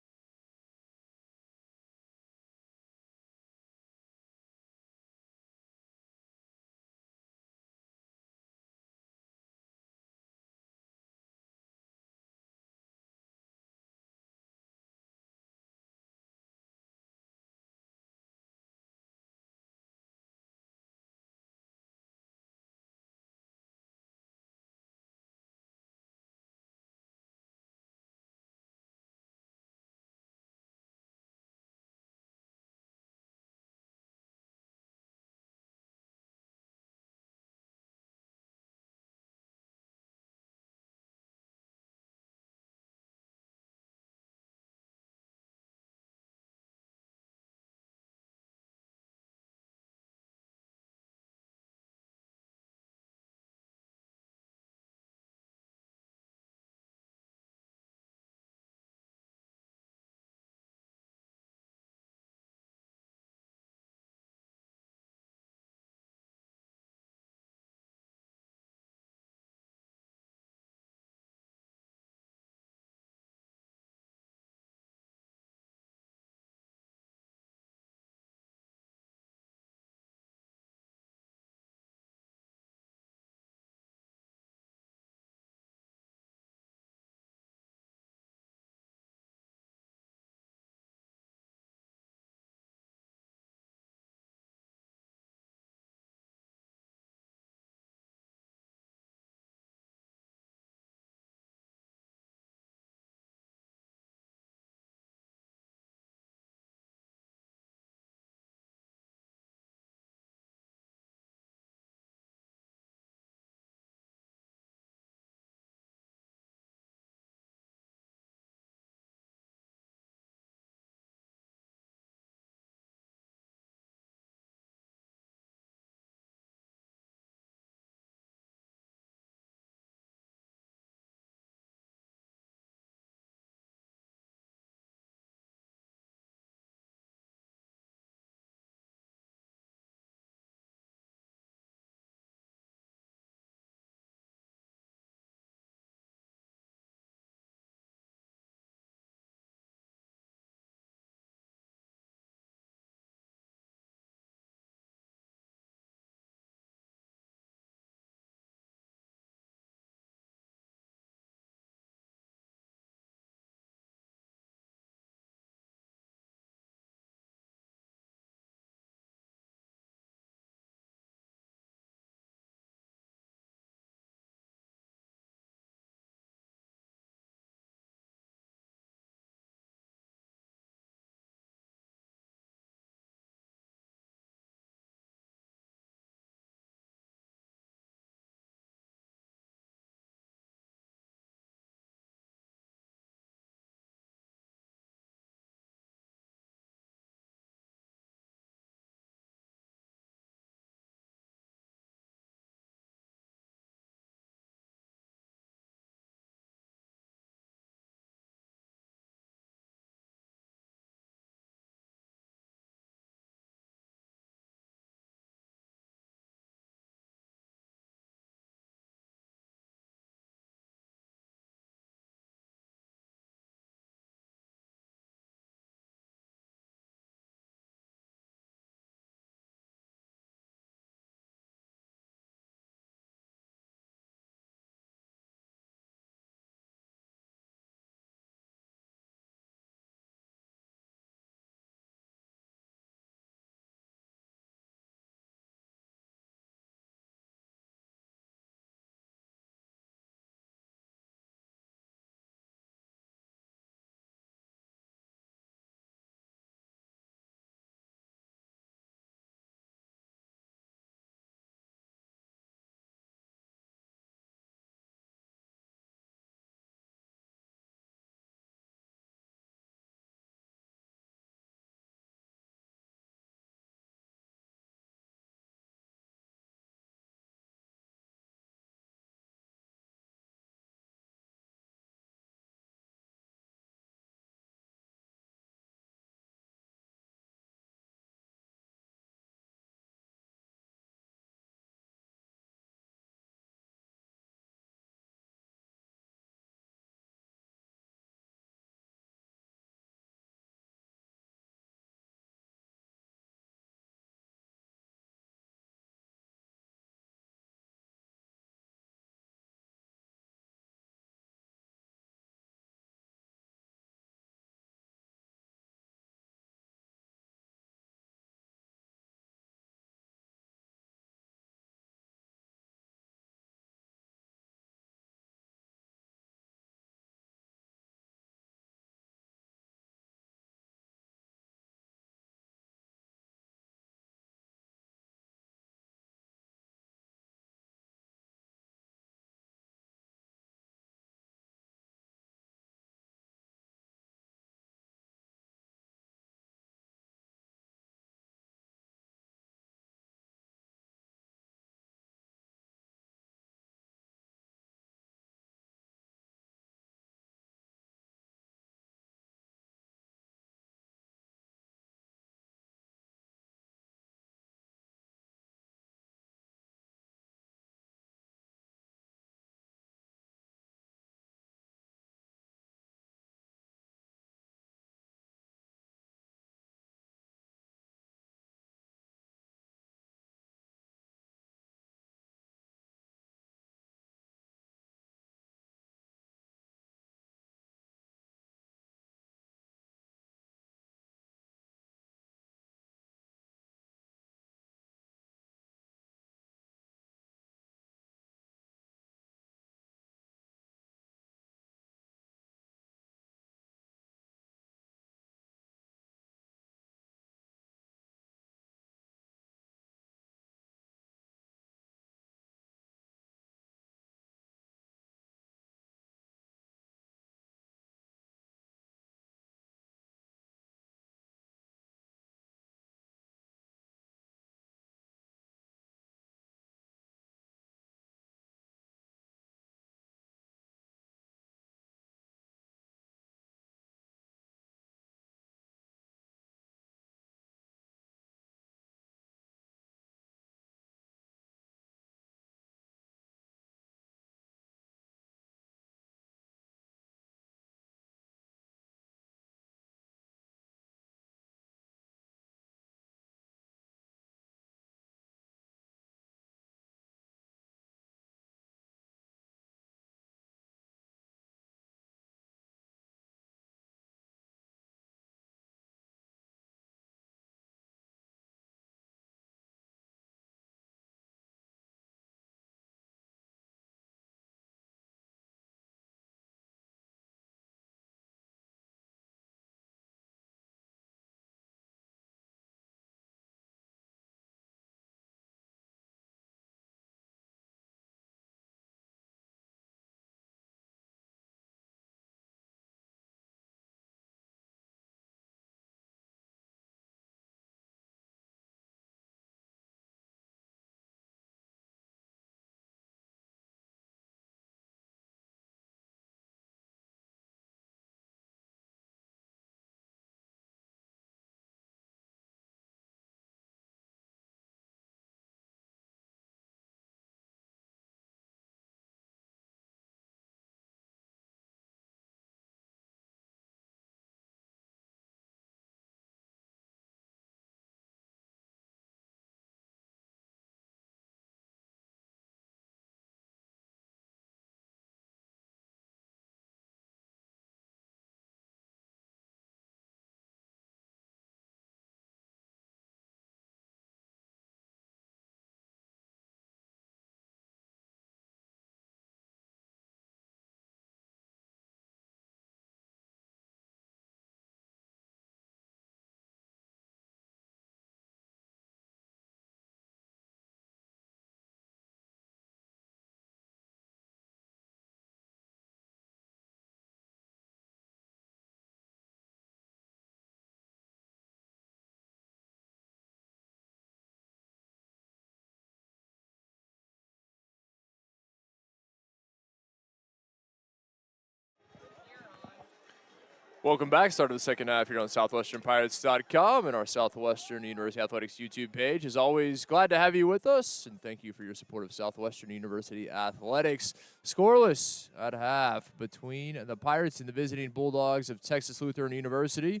Welcome back. Start of the second half here on SouthwesternPirates.com and our Southwestern University Athletics YouTube page. As always, glad to have you with us, and thank you for your support of Southwestern University Athletics. Scoreless at half between the Pirates and the visiting Bulldogs of Texas Lutheran University.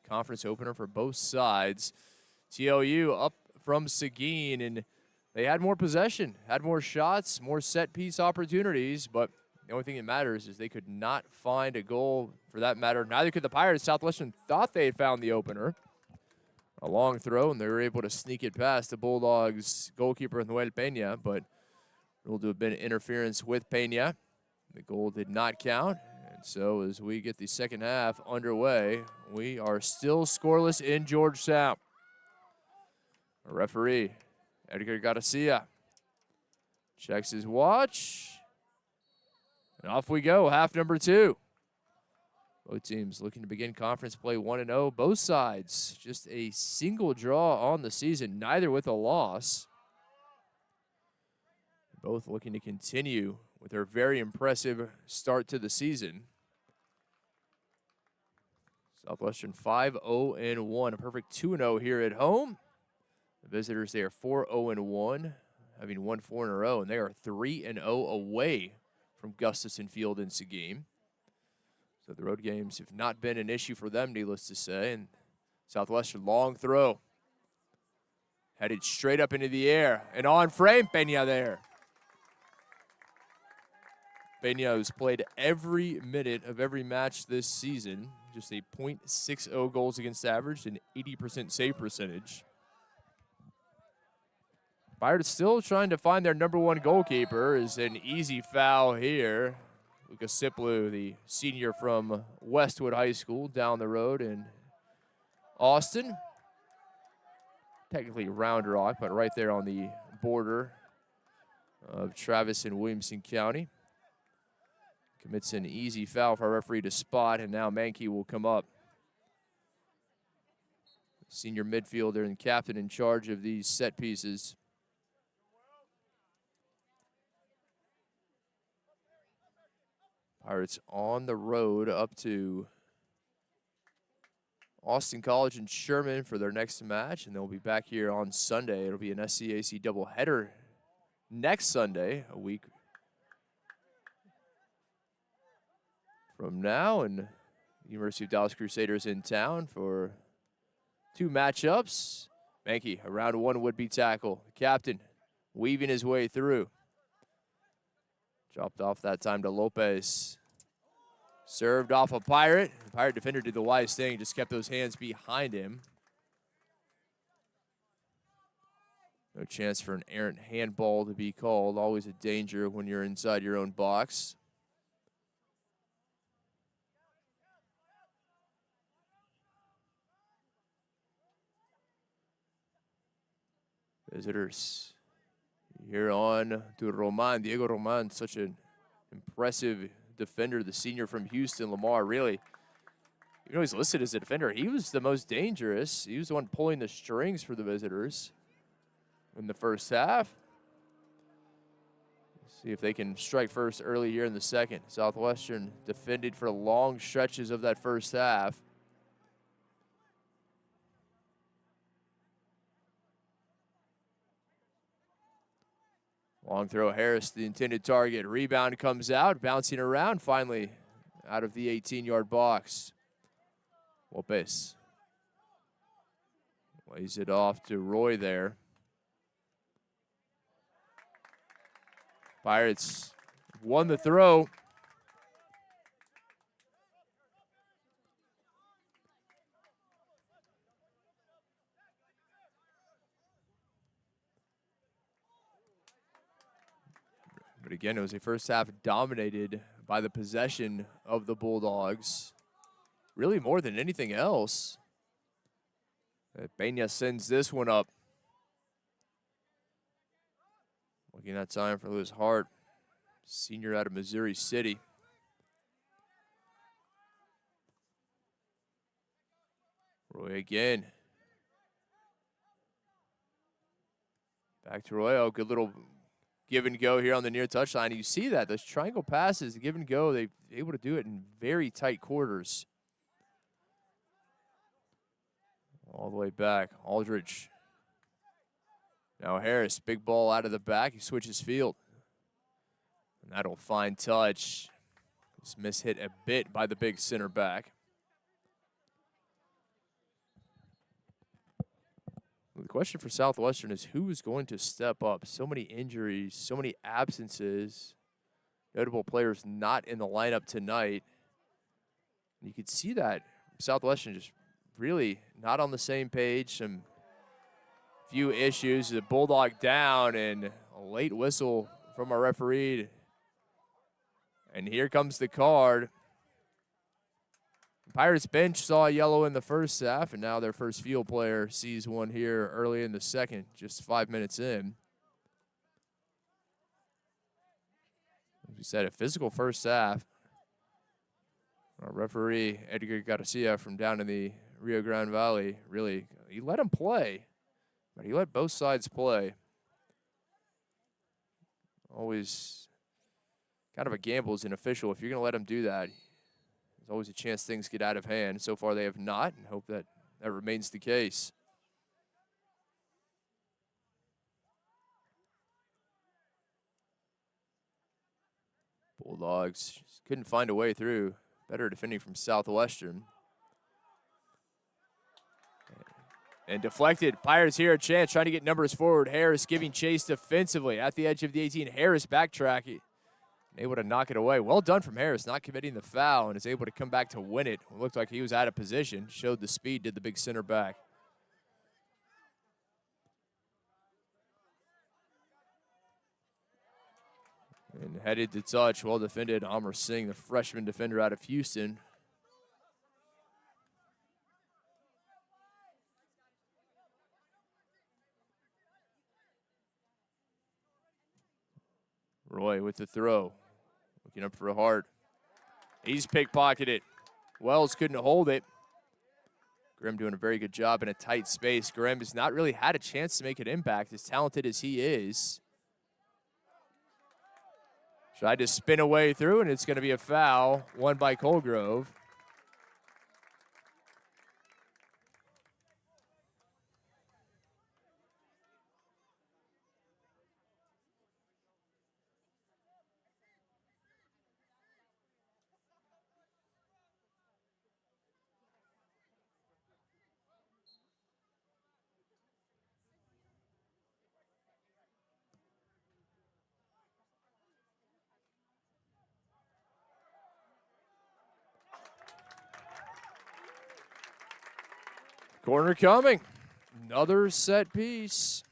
Conference opener for both sides. TLU up from Seguin, and they had more possession, had more shots, more set-piece opportunities, but the only thing that matters is they could not find a goal. For that matter, neither could the Pirates. Southwestern thought they had found the opener. A long throw, and they were able to sneak it past the Bulldogs goalkeeper, Noel Peña, but ruled to have been interference with Peña. The goal did not count, and so as we get the second half underway, we are still scoreless in Georgetown. A referee, Edgar Garcia, checks his watch. And off we go, half number 2. Both teams looking to begin conference play 1-0. Both sides just a single draw on the season, neither with a loss. Both looking to continue with their very impressive start to the season. Southwestern 5-0-1, a perfect 2-0 here at home. The visitors, they are 4-0-1, having won 4 in a row, and they are 3-0 away from Gustafson Field in Seguin. So the road games have not been an issue for them, needless to say. And Southwestern, long throw. Headed straight up into the air. And on frame, Peña there. Peña has played every minute of every match this season. Just a .60 goals against average and 80% save percentage. Pirates still trying to find their number 1 goalkeeper. Is an easy foul here. Lucas Siplu, the senior from Westwood High School down the road in Austin. Technically Round Rock, but right there on the border of Travis and Williamson County. Commits an easy foul for our referee to spot, and now Mankey will come up. Senior midfielder and captain in charge of these set pieces. Pirates on the road up to Austin College and Sherman for their next match, and they'll be back here on Sunday. It'll be an SCAC doubleheader next Sunday, a week from now, and University of Dallas Crusaders in town for 2 matchups. Mankey, a round 1 would-be tackle. The captain weaving his way through. Dropped off that time to Lopez. Served off a Pirate. The Pirate defender did the wise thing, just kept those hands behind him. No chance for an errant handball to be called. Always a danger when you're inside your own box. Visitors here on to Roman. Diego Roman, such an impressive defender, the senior from Houston, Lamar. Really, even though he's listed as a defender, he was the most dangerous. He was the one pulling the strings for the visitors in the first half. See if they can strike first early here in the second. Southwestern defended for long stretches of that first half. Long throw, Harris, the intended target. Rebound comes out, bouncing around, finally out of the 18-yard box. Lopez lays it off to Roy there. Pirates won the throw. But again, it was a first half dominated by the possession of the Bulldogs. Really more than anything else. Peña sends this one up. Looking at time for Lewis Hart, senior out of Missouri City. Roy again. Back to Roy. Oh, good little give and go here on the near touchline. You see that, those triangle passes, the give and go, they're able to do it in very tight quarters. All the way back. Aldridge. Now Harris, big ball out of the back. He switches field. And that'll find touch. Just mishit a bit by the big center back. The question for Southwestern is who is going to step up? So many injuries, so many absences. Notable players not in the lineup tonight. And you could see that Southwestern just really not on the same page. Some few issues. The Bulldog down and a late whistle from our referee. And here comes the card. Pirates bench saw a yellow in the first half, and now their first field player sees one here early in the second, just 5 minutes in. As we said, a physical first half. Our referee, Edgar Garcia from down in the Rio Grande Valley, really, he let him play, but he let both sides play. Always kind of a gamble as an official. If you're going to let him do that, there's always a chance things get out of hand. So far, they have not, and hope that that remains the case. Bulldogs just couldn't find a way through. Better defending from Southwestern. And deflected. Pirates here a chance, trying to get numbers forward. Harris giving chase defensively at the edge of the 18. Harris backtracking. Able to knock it away. Well done from Harris, not committing the foul, and is able to come back to win it. It looked like he was out of position. Showed the speed, did the big center back. And headed to touch, well defended. Amr Singh, the freshman defender out of Houston. Roy with the throw. Looking up for a Hart. He's pickpocketed. Wells couldn't hold it. Grimm doing a very good job in a tight space. Grimm has not really had a chance to make an impact, as talented as he is. Tried to spin away through, and it's going to be a foul, won by Colgrove. Corner coming. Another set piece.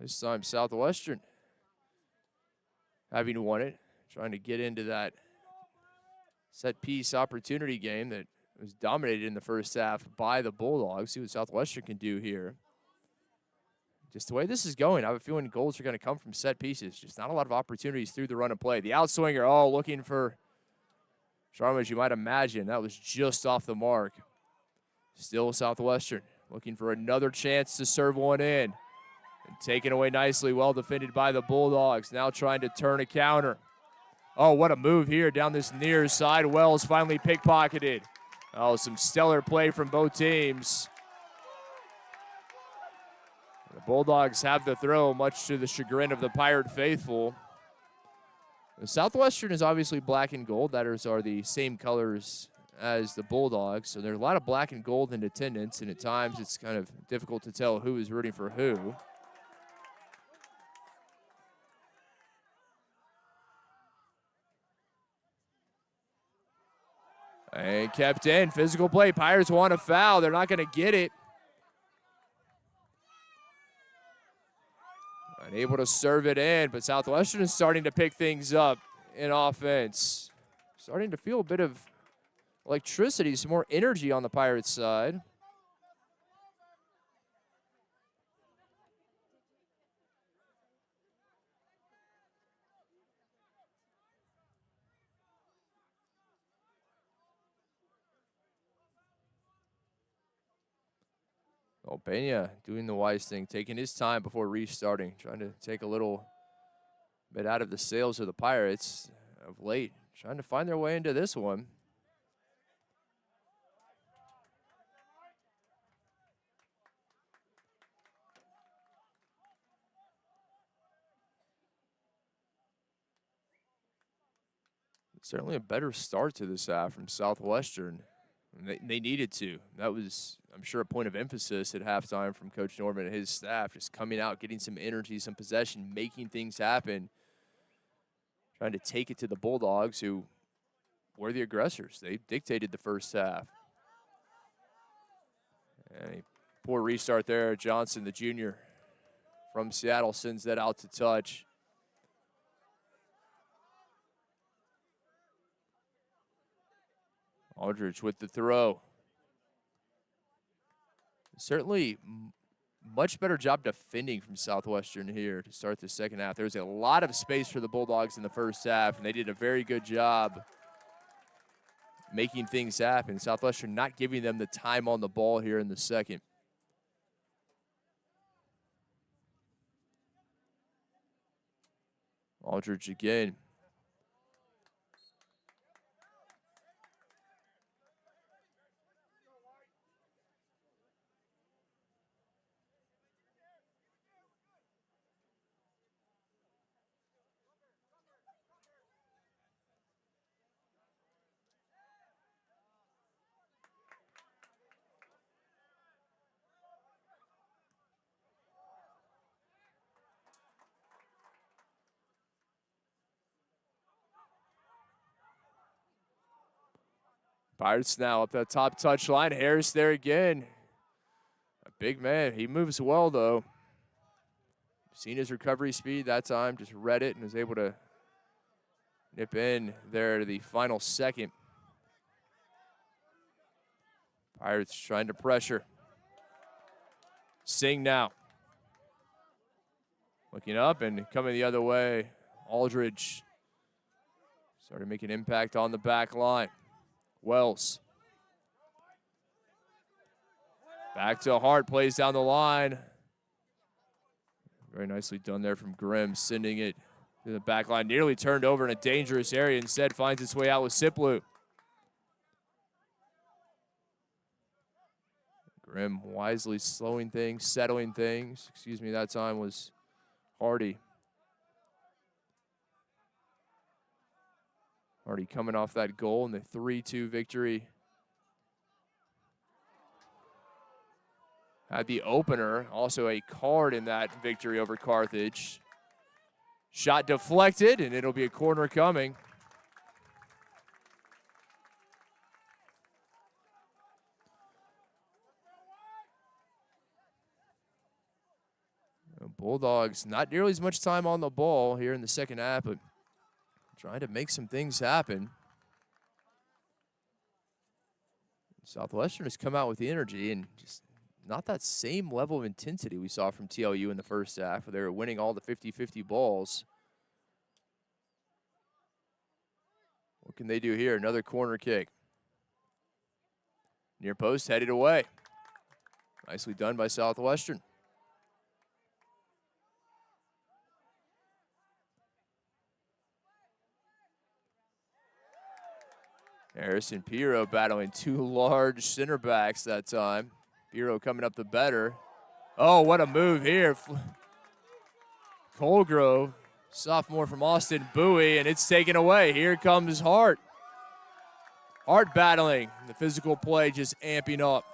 This time Southwestern having won it. Trying to get into that set piece opportunity game that was dominated in the first half by the Bulldogs. See what Southwestern can do here. Just the way this is going, I have a feeling goals are going to come from set pieces. Just not a lot of opportunities through the run and play. The outswinger, oh, looking for Sharma, as you might imagine. That was just off the mark. Still Southwestern looking for another chance to serve one in. And taken away nicely, well defended by the Bulldogs. Now trying to turn a counter. Oh, what a move here down this near side. Wells finally pickpocketed. Oh, some stellar play from both teams. The Bulldogs have the throw, much to the chagrin of the Pirate faithful. The Southwestern is obviously black and gold. That are the same colors as the Bulldogs. So there's a lot of black and gold in attendance, and at times it's kind of difficult to tell who is rooting for who. And kept in. Physical play. Pirates want a foul. They're not going to get it. Unable to serve it in, but Southwestern is starting to pick things up in offense. Starting to feel a bit of electricity, some more energy on the Pirates side. Pena doing the wise thing, taking his time before restarting, trying to take a little bit out of the sails of the Pirates of late, trying to find their way into this one. Certainly a better start to this half from Southwestern. And they needed to. That was, I'm sure, a point of emphasis at halftime from Coach Norman and his staff, just coming out, getting some energy, some possession, making things happen, trying to take it to the Bulldogs, who were the aggressors. They dictated the first half. And a poor restart there. Johnson, the junior from Seattle, sends that out to touch. Aldridge with the throw. Certainly much better job defending from Southwestern here to start the second half. There was a lot of space for the Bulldogs in the first half, and they did a very good job making things happen. Southwestern not giving them the time on the ball here in the second. Aldridge again. Pirates now up that top touch line. Harris there again. A big man. He moves well, though. Seen his recovery speed that time. Just read it and was able to nip in there to the final second. Pirates trying to pressure. Singh now. Looking up and coming the other way. Aldridge started making impact on the back line. Wells. Back to Hart, plays down the line. Very nicely done there from Grimm, sending it to the back line. Nearly turned over in a dangerous area. Instead finds its way out with Siplu. Grimm wisely slowing things, settling things. Excuse me, that time was Hardy. Hardy coming off that goal in the 3-2 victory. Had the opener, also a card in that victory over Carthage. Shot deflected, and it'll be a corner coming. The Bulldogs, not nearly as much time on the ball here in the second half, but trying to make some things happen. Southwestern has come out with the energy and just not that same level of intensity we saw from TLU in the first half, where they were winning all the 50-50 balls. What can they do here? Another corner kick. Near post, headed away. Nicely done by Southwestern. Harrison Piro battling two large center backs that time. Piro coming up the better. Oh, what a move here. Colgrove, sophomore from Austin Bowie, and it's taken away. Here comes Hart. Hart battling. The physical play just amping up.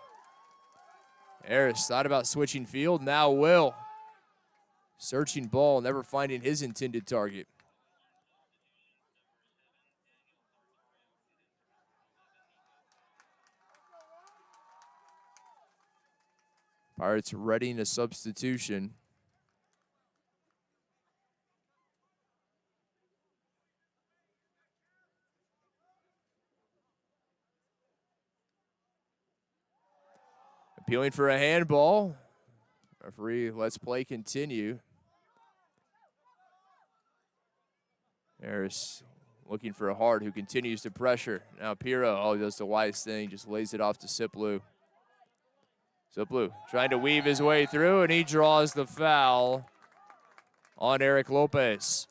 Harris thought about switching field, now will. Searching ball, never finding his intended target. Pirates readying a substitution. Appealing for a handball. Referee, let's play continue. Harris looking for a Hart who continues to pressure. Now Piro, does the wise thing, just lays it off to Siplu. Siplu trying to weave his way through, and he draws the foul on Eric Lopez.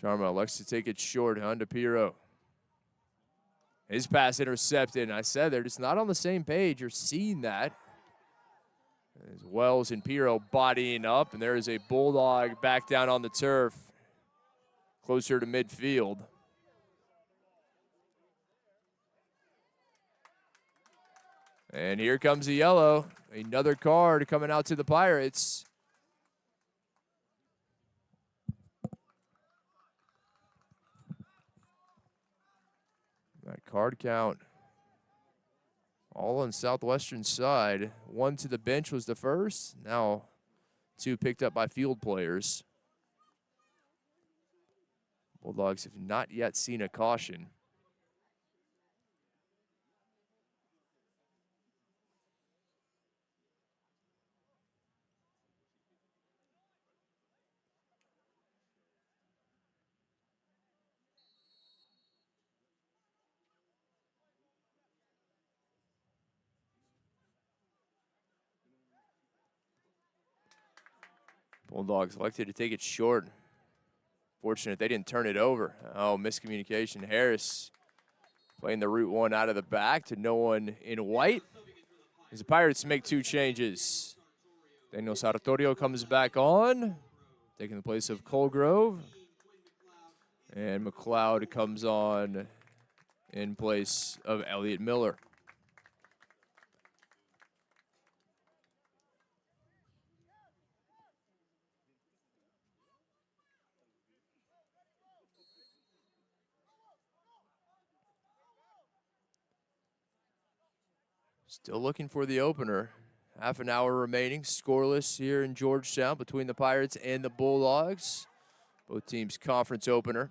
Sharma elects to take it short, on to Piro. His pass intercepted. I said they're just not on the same page. You're seeing that. As Wells and Piro bodying up, and there is a Bulldog back down on the turf, closer to midfield. And here comes the yellow. Another card coming out to the Pirates. That card count all on Southwestern side. One to the bench was the first. Now 2 picked up by field players. Bulldogs have not yet seen a caution. Bulldogs elected to take it short. Fortunate they didn't turn it over. Oh, miscommunication. Harris playing the route one out of the back to no one in white. As the Pirates make 2 changes. Daniel Sartorio comes back on, taking the place of Colgrove. And McLeod comes on in place of Elliott Miller. Still looking for the opener. Half an hour remaining. Scoreless here in Georgetown between the Pirates and the Bulldogs. Both teams' conference opener.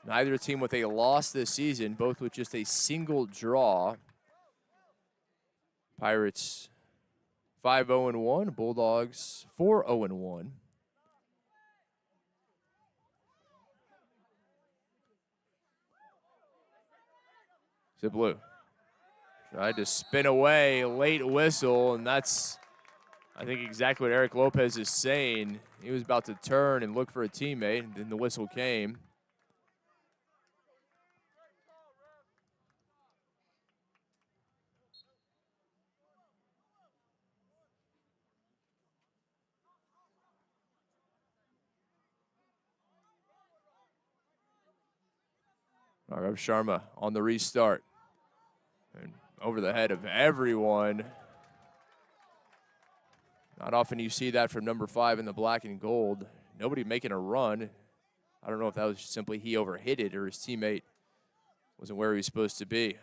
Neither team with a loss this season, both with just a single draw. Pirates 5-0-1, Bulldogs 4-0-1. Blue tried to spin away, late whistle, and that's, I think, exactly what Eric Lopez is saying. He was about to turn and look for a teammate, and then the whistle came. Rav Sharma on the restart. And over the head of everyone. Not often you see that from number 5 in the black and gold. Nobody making a run. I don't know if that was simply he overhit it or his teammate wasn't where he was supposed to be.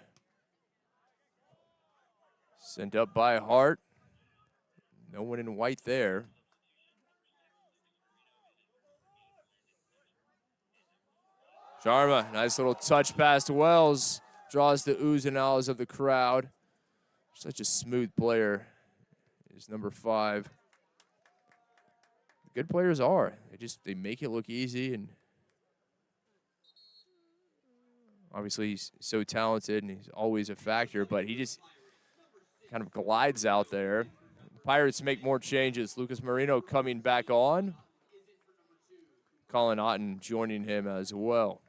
Sent up by Hart. No one in white there. Sharma, nice little touch pass to Wells. Draws the oohs and ahs of the crowd. Such a smooth player is number 5. Good players are. They make it look easy, and obviously he's so talented and he's always a factor, but he just kind of glides out there. The Pirates make more changes. Lucas Marino coming back on. Colin Otten joining him as well.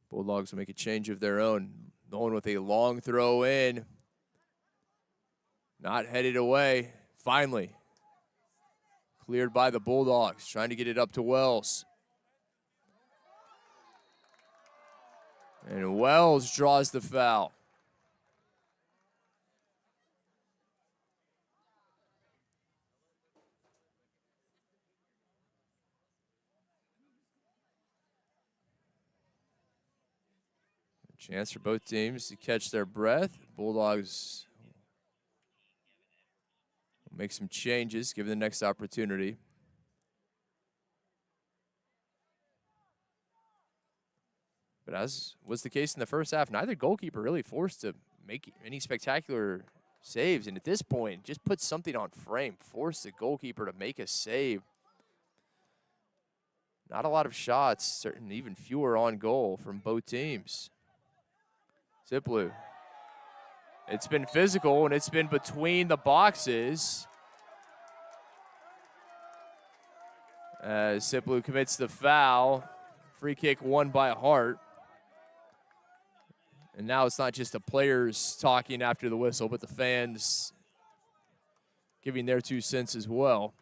Bulldogs will make a change of their own. The one with a long throw in. Not headed away. Finally. Cleared by the Bulldogs. Trying to get it up to Wells. And Wells draws the foul. Chance for both teams to catch their breath. Bulldogs will make some changes, given the next opportunity. But as was the case in the first half, neither goalkeeper really forced to make any spectacular saves. And at this point, just put something on frame. Force the goalkeeper to make a save. Not a lot of shots, certain even fewer on goal from both teams. Ziplu. It's been physical, and it's been between the boxes. As Ziplu commits the foul. Free kick won by Hart. And now it's not just the players talking after the whistle, but the fans giving their 2 cents as well.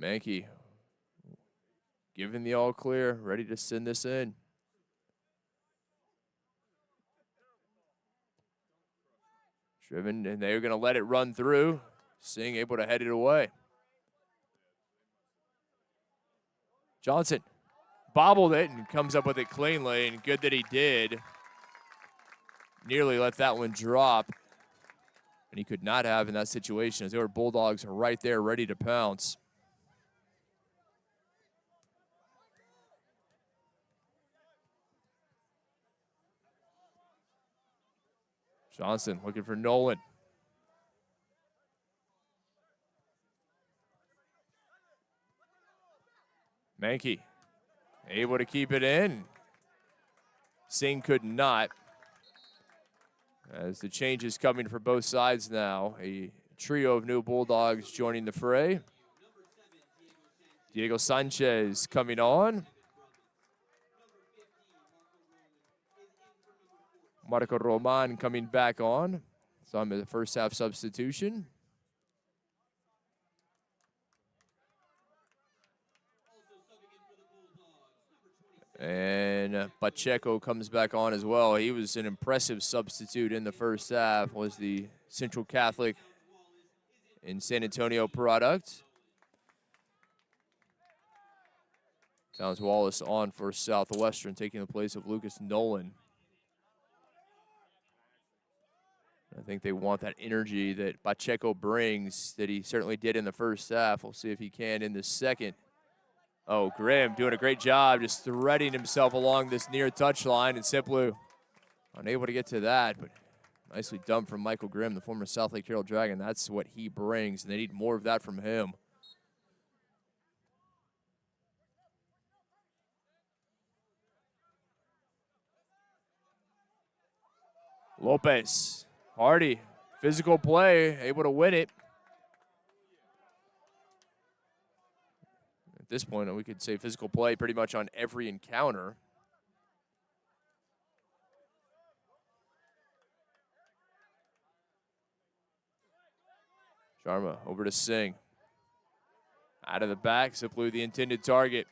Mankey giving the all clear, ready to send this in. Driven, and they're going to let it run through. Singh able to head it away. Johnson bobbled it and comes up with it cleanly, and good that he did. Nearly let that one drop, and he could not have in that situation as there were Bulldogs right there ready to pounce. Johnson looking for Nolan. Mankey able to keep it in. Singh could not. As the changes coming for both sides now. A trio of new Bulldogs joining the fray. Diego Sanchez coming on. Marco Roman coming back on. So I'm in the first half substitution. And Pacheco comes back on as well. He was an impressive substitute in the first half, was the Central Catholic in San Antonio product. Towns Wallace on for Southwestern, taking the place of Lucas Nolan. I think they want that energy that Pacheco brings that he certainly did in the first half. We'll see if he can in the second. Oh, Grimm doing a great job just threading himself along this near touchline, and Ziplu unable to get to that, but nicely done from Michael Grimm, the former South Lake Carroll Dragon. That's what he brings, and they need more of that from him. Lopez, Hardy, physical play, able to win it. At this point, we could say physical play pretty much on every encounter. Sharma over to Singh. Out of the back, Ziplu the intended target.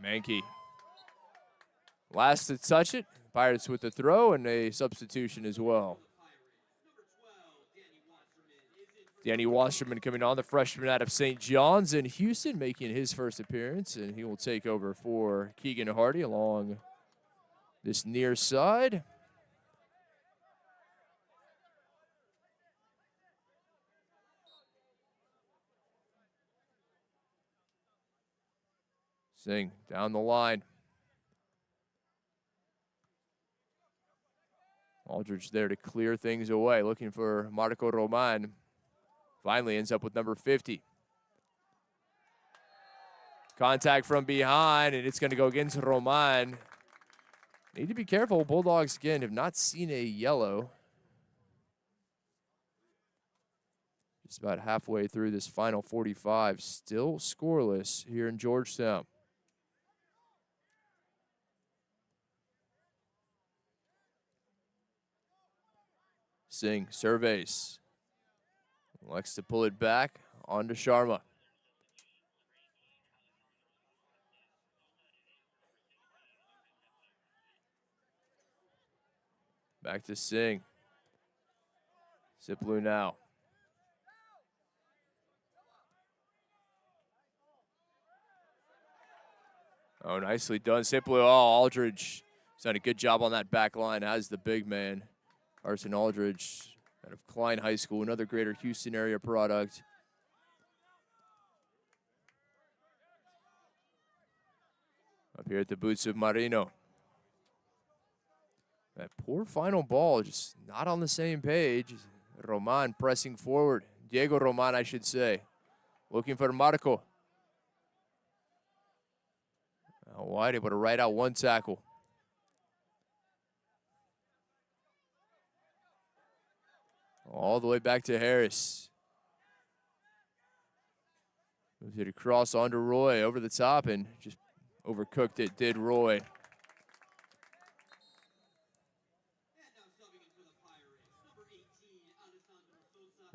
Mankey. Last to touch it. Pirates with the throw and a substitution as well. Danny Wasserman coming on, the freshman out of St. John's in Houston, making his first appearance, and he will take over for Keegan Hardy along this near side. Singh down the line. Aldridge there to clear things away, looking for Marco Roman. Finally ends up with number 50. Contact from behind, and it's going to go against Roman. Need to be careful. Bulldogs, again, have not seen a yellow. Just about halfway through this final 45. Still scoreless here in Georgetown. Singh surveys. Likes to pull it back onto Sharma. Back to Singh. Ziplu now. Oh, nicely done. Ziplu. Oh, Aldridge has done a good job on that back line as the big man. Carson Aldridge out of Klein High School, another Greater Houston area product. Up here at the boots of Marino. That poor final ball, just not on the same page. Roman pressing forward. Diego Roman, I should say. Looking for Marco. Out wide, able to ride out one tackle. All the way back to Harris. Moves it across onto Roy, over the top, and just overcooked it, did Roy.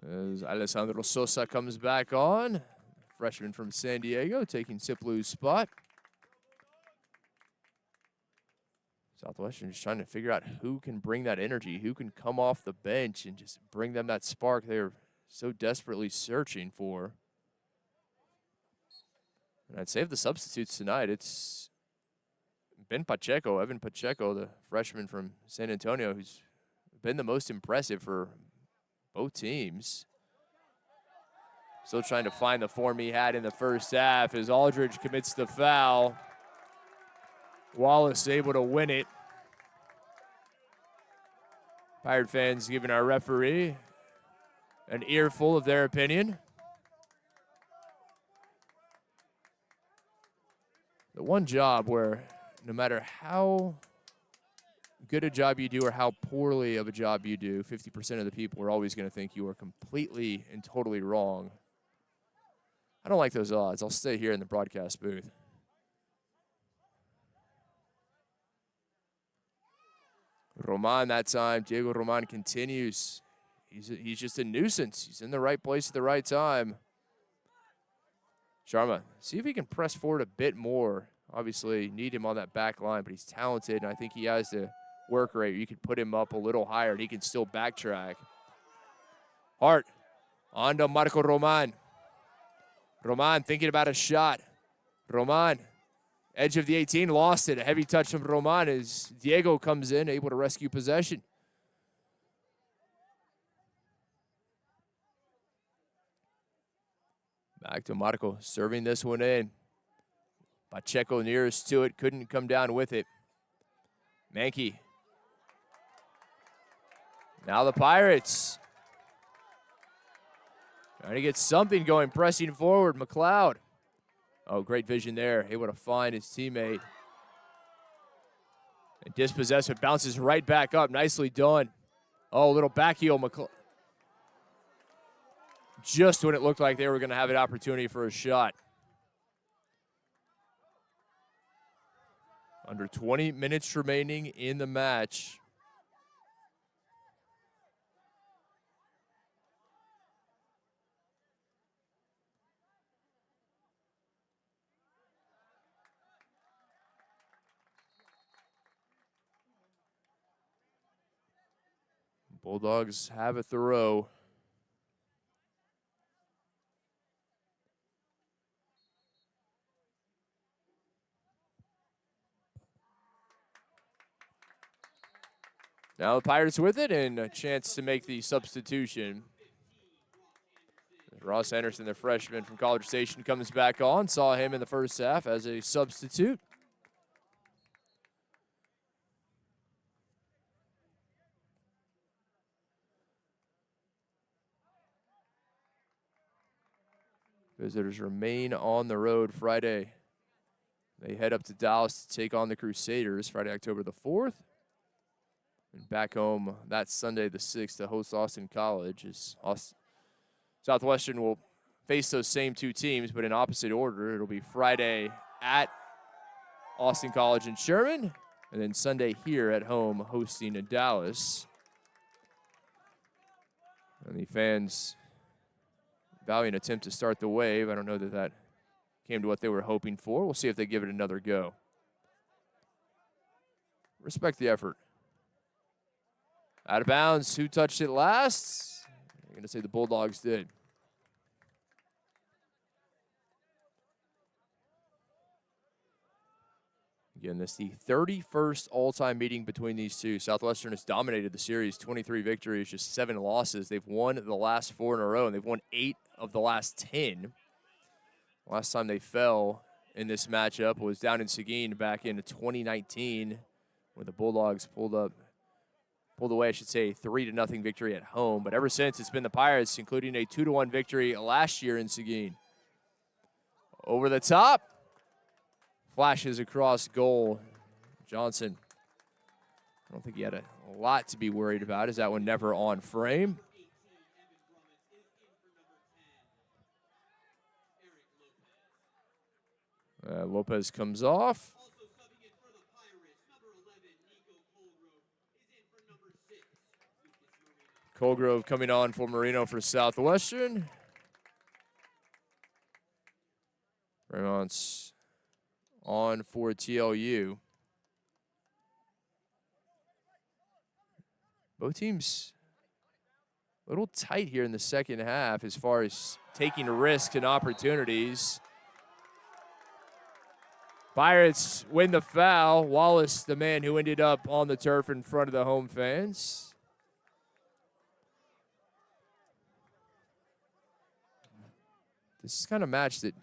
As Alessandro Sosa comes back on. Freshman from San Diego, taking Siplu's spot. Southwestern just trying to figure out who can bring that energy, who can come off the bench and just bring them that spark they're so desperately searching for. And I'd say of the substitutes tonight, it's Evan Pacheco, the freshman from San Antonio, who's been the most impressive for both teams. Still trying to find the form he had in the first half as Aldridge commits the foul. Wallace able to win it. Pirate fans giving our referee an earful of their opinion. The one job where no matter how good a job you do or how poorly of a job you do, 50% of the people are always going to think you are completely and totally wrong. I don't like those odds. I'll stay here in the broadcast booth. Roman that time. Diego Roman continues. He's just a nuisance. He's in the right place at the right time. Sharma, see if he can press forward a bit more. Obviously, need him on that back line, but he's talented, and I think he has the work rate. You could put him up a little higher, and he can still backtrack. Hart, on to Marco Roman. Roman thinking about a shot. Roman, edge of the 18, lost it. A heavy touch from Roman as Diego comes in, able to rescue possession. Back to Marco, serving this one in. Pacheco nearest to it, couldn't come down with it. Mankey. Now the Pirates. Trying to get something going, pressing forward. McLeod. Oh, great vision there. Able to find his teammate. And dispossessed, but bounces right back up. Nicely done. Oh, little back heel. McLeod. Just when it looked like they were going to have an opportunity for a shot. Under 20 minutes remaining in the match. Bulldogs have a throw. Now the Pirates with it and a chance to make the substitution. Ross Anderson, the freshman from College Station, comes back on. Saw him in the first half as a substitute. Visitors remain on the road Friday. They head up to Dallas to take on the Crusaders Friday, October the 4th. And back home that Sunday the 6th to host Austin College. Southwestern will face those same two teams, but in opposite order. It'll be Friday at Austin College in Sherman, and then Sunday here at home hosting in Dallas. And the fans, valiant attempt to start the wave. I don't know that that came to what they were hoping for. We'll see if they give it another go. Respect the effort. Out of bounds. Who touched it last? I'm going to say the Bulldogs did. Again, this is the 31st all-time meeting between these two. Southwestern has dominated the series, 23 victories, just 7 losses. They've won the last 4 in a row, and they've won 8 of the last 10. Last time they fell in this matchup was down in Seguin back in 2019, where the Bulldogs pulled away, I should say, 3-0 victory at home. But ever since, it's been the Pirates, including a 2-1 victory last year in Seguin. Over the top. Flashes across goal. Johnson, I don't think he had a lot to be worried about, as that one never on frame. Lopez comes off. Colgrove coming on for Marino for Southwestern. Remont's on for TLU. Both teams a little tight here in the second half as far as taking risks and opportunities. Pirates win the foul. Wallace, the man who ended up on the turf in front of the home fans. This is kind of a match that,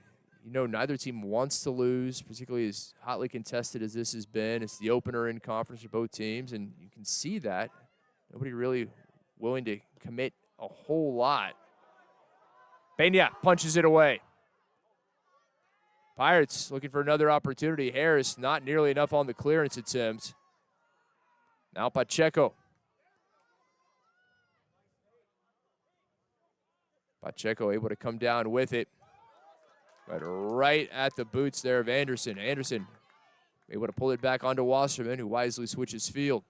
you know, neither team wants to lose, particularly as hotly contested as this has been. It's the opener in conference for both teams, and you can see that. Nobody really willing to commit a whole lot. Peña punches it away. Pirates looking for another opportunity. Harris not nearly enough on the clearance attempt. Now Pacheco. Pacheco able to come down with it. But right at the boots there of Anderson. Anderson able to pull it back onto Wasserman, who wisely switches field.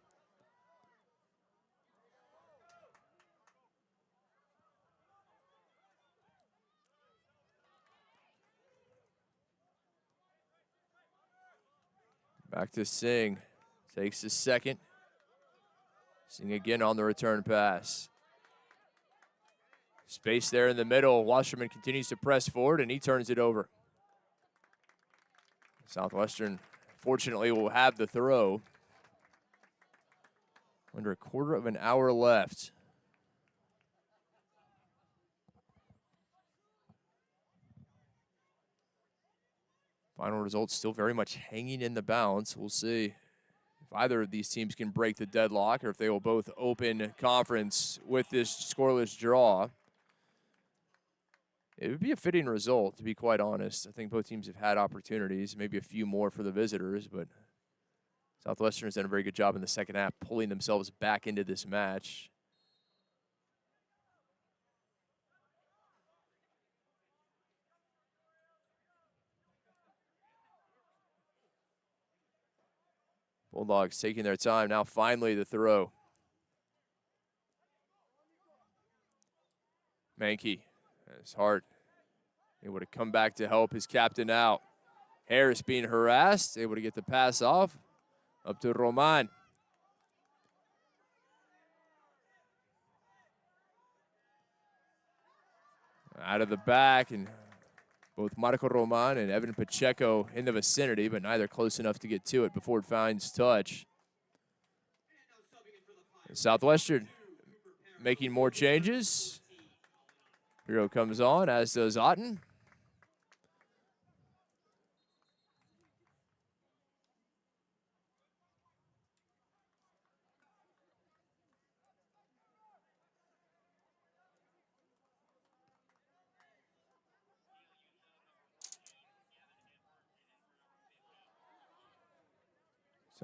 Back to Singh. Takes the second. Singh again on the return pass. Space there in the middle. Wasserman continues to press forward, and he turns it over. Southwestern, fortunately, will have the throw. Under a quarter of an hour left. Final result still very much hanging in the balance. We'll see if either of these teams can break the deadlock or if they will both open conference with this scoreless draw. It would be a fitting result, to be quite honest. I think both teams have had opportunities, maybe a few more for the visitors, but Southwestern has done a very good job in the second half pulling themselves back into this match. Bulldogs taking their time. Now finally the throw. Mankey, his heart, able to come back to help his captain out. Harris being harassed, able to get the pass off. Up to Roman. Out of the back, and both Marco Roman and Evan Pacheco in the vicinity, but neither close enough to get to it before it finds touch. Southwestern making more changes. Hero comes on, as does Otten.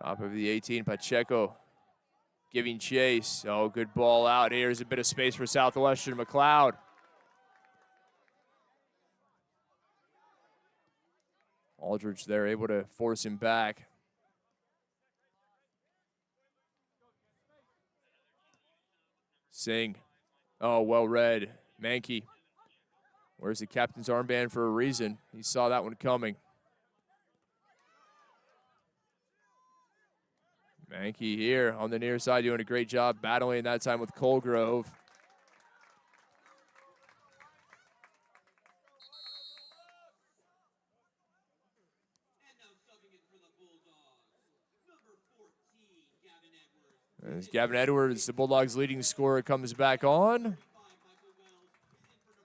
Top of the 18, Pacheco giving chase. Oh, good ball out. Here's a bit of space for Southwestern. McLeod. Aldridge there able to force him back. Singh. Oh, well read. Mankey. Where's the captain's armband for a reason? He saw that one coming. Mankey here on the near side doing a great job battling that time with Colgrove. As Gavin Edwards, the Bulldogs' leading scorer, comes back on,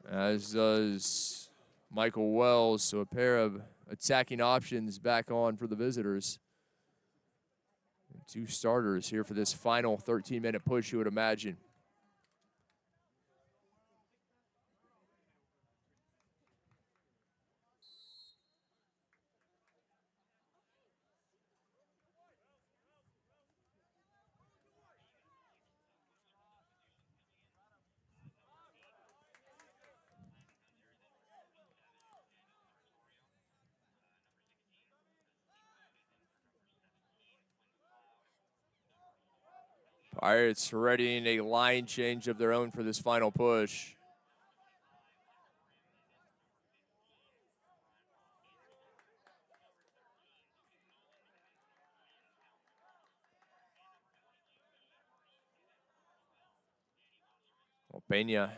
as does Michael Wells. So a pair of attacking options back on for the visitors. Two starters here for this final 13-minute push, you would imagine. Pirates readying a line change of their own for this final push. Peña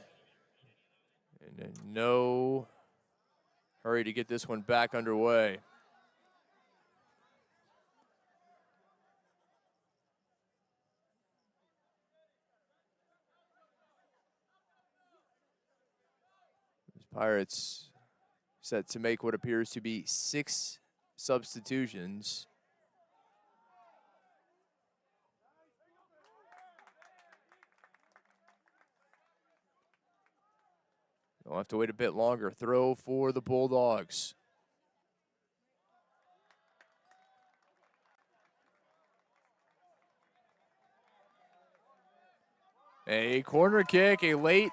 in no hurry to get this one back underway. Pirates set to make what appears to be 6 substitutions. They'll have to wait a bit longer. Throw for the Bulldogs. A corner kick, a late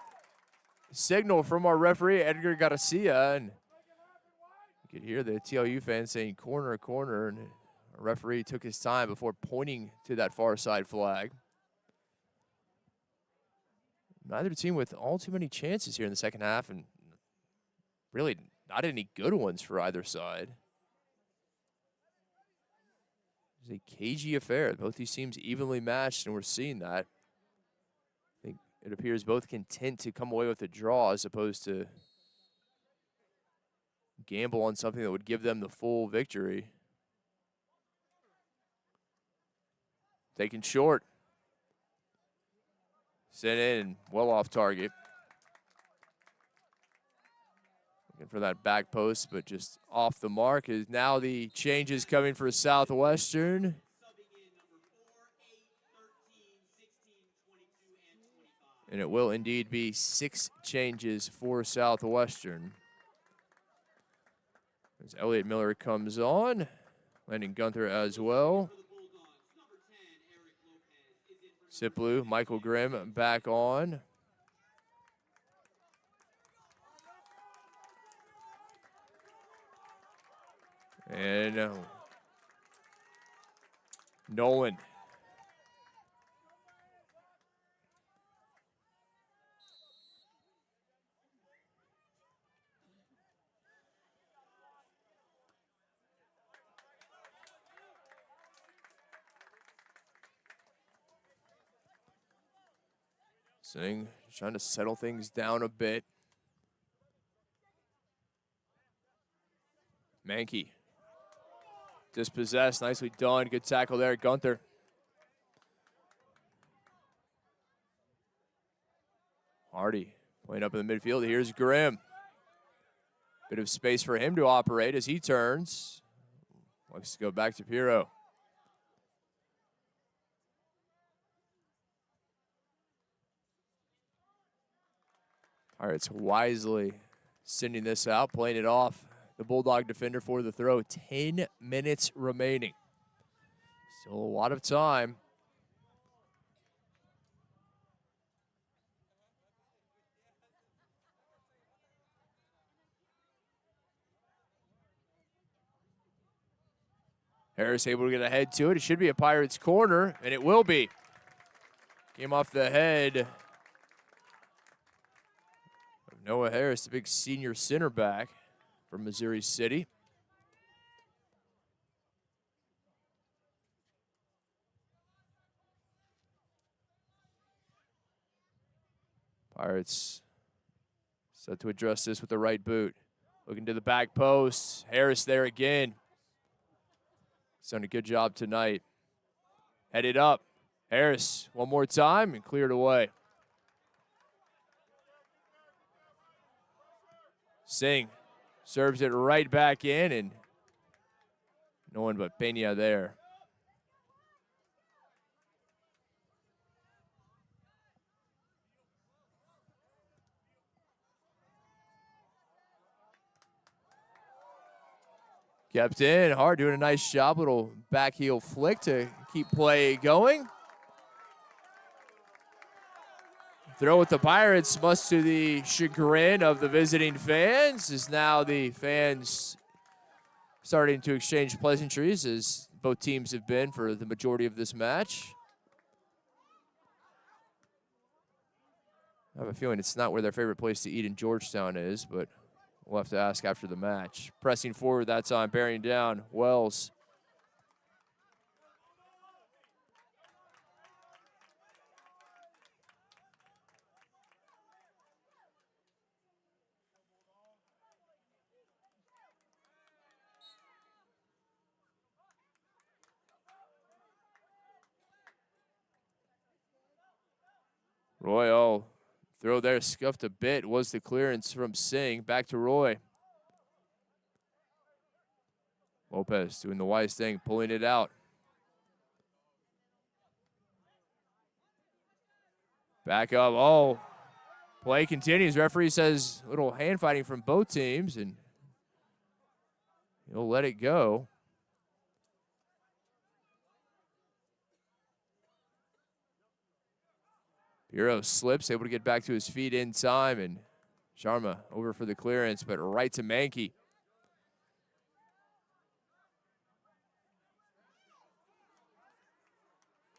signal from our referee, Edgar Garcia, and you could hear the TLU fans saying corner, corner, and our referee took his time before pointing to that far side flag. Neither team with all too many chances here in the second half, and really not any good ones for either side. It's a cagey affair. Both these teams evenly matched, and we're seeing that. I think it appears both content to come away with a draw as opposed to gamble on something that would give them the full victory. Taken short. Sent in, well off target. Looking for that back post, but just off the mark. Is now the changes coming for Southwestern. And it will indeed be 6 changes for Southwestern. As Elliot Miller comes on, Landon Gunther as well. Siplu, Michael Grimm back on. And Nolan. Singh trying to settle things down a bit. Mankey. Dispossessed, nicely done. Good tackle there, Gunther. Hardy playing up in the midfield. Here's Grimm. Bit of space for him to operate as he turns. Likes to go back to Piro. Pirates wisely sending this out, playing it off. The Bulldog defender for the throw. 10 minutes remaining. Still a lot of time. Harris able to get ahead to it. It should be a Pirates corner, and it will be. Came off the head of Noah Harris, the big senior center back from Missouri City. Pirates set to address this with the right boot. Looking to the back post. Harris there again. He's done a good job tonight. Headed up. Harris, one more time, and cleared away. Singh serves it right back in, and no one but Pena there. Kept in, Hart doing a nice job, little back heel flick to keep play going. Throw with the Pirates, much to the chagrin of the visiting fans, is now the fans starting to exchange pleasantries, as both teams have been for the majority of this match. I have a feeling it's not where their favorite place to eat in Georgetown is, but we'll have to ask after the match. Pressing forward that time, bearing down Wells. Roy, throw there, scuffed a bit, was the clearance from Singh. Back to Roy. Lopez doing the wise thing, pulling it out. Back up, play continues. Referee says a little hand fighting from both teams, and he'll let it go. Bureau slips, able to get back to his feet in time, and Sharma over for the clearance, but right to Mankey.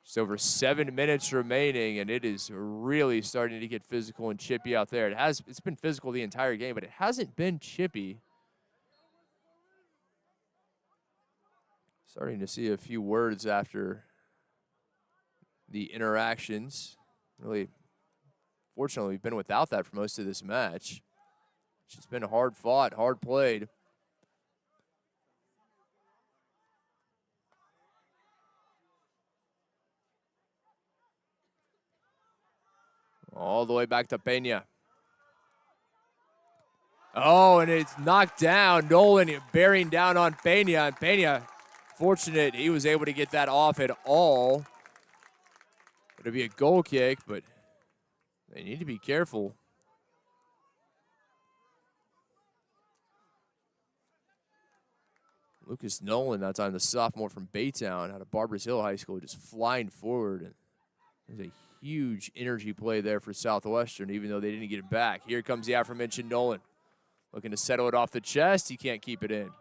Just over 7 minutes remaining, and it is really starting to get physical and chippy out there. It's been physical the entire game, but it hasn't been chippy. Starting to see a few words after the interactions. Really, fortunately, we've been without that for most of this match. It's just been hard fought, hard played. All the way back to Pena. And it's knocked down. Nolan bearing down on Pena. And Pena, fortunate he was able to get that off at all. It'll be a goal kick, but they need to be careful. Lucas Nolan, that time the sophomore from Baytown out of Barbers Hill High School, just flying forward. And there's a huge energy play there for Southwestern, even though they didn't get it back. Here comes the aforementioned Nolan. Looking to settle it off the chest. He can't keep it in.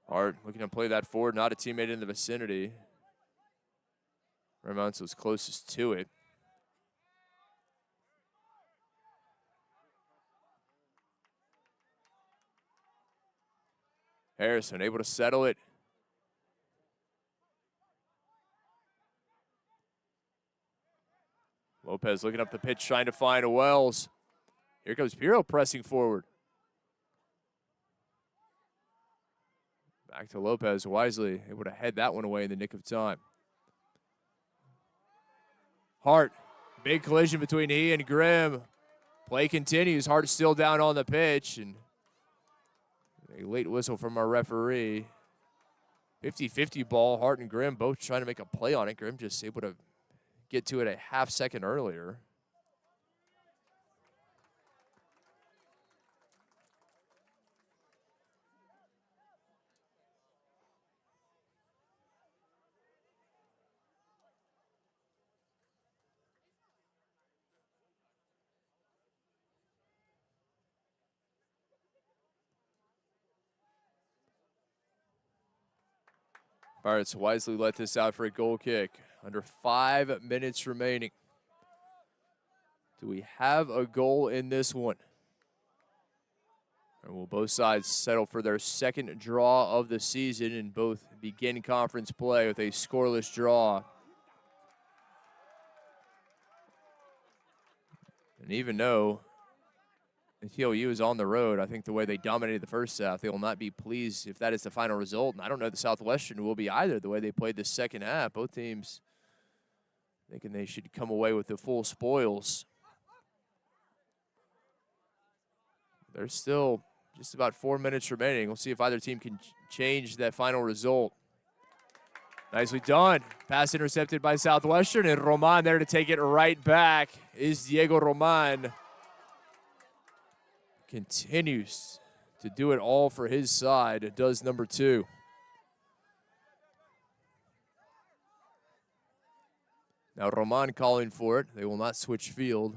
Hart looking to play that forward, not a teammate in the vicinity. Remounts was closest to it. Harrison able to settle it. Lopez looking up the pitch, trying to find a Wells. Here comes Pirro pressing forward. Back to Lopez, wisely able to head that one away in the nick of time. Hart, big collision between he and Grimm. Play continues, Hart still down on the pitch, and a late whistle from our referee. 50-50 ball, Hart and Grimm both trying to make a play on it. Grimm just able to get to it a half second earlier. Pirates wisely let this out for a goal kick. Under 5 minutes remaining. Do we have a goal in this one? And will both sides settle for their second draw of the season and both begin conference play with a scoreless draw. And even though TLU is on the road, I think the way they dominated the first half, they will not be pleased if that is the final result. And I don't know if the Southwestern will be either, the way they played the second half. Both teams thinking they should come away with the full spoils. There's still just about 4 minutes remaining. We'll see if either team can change that final result. Nicely done. Pass intercepted by Southwestern, and Roman there to take it right back is Diego Roman. Continues to do it all for his side. It does number 2. Now Roman calling for it. They will not switch field.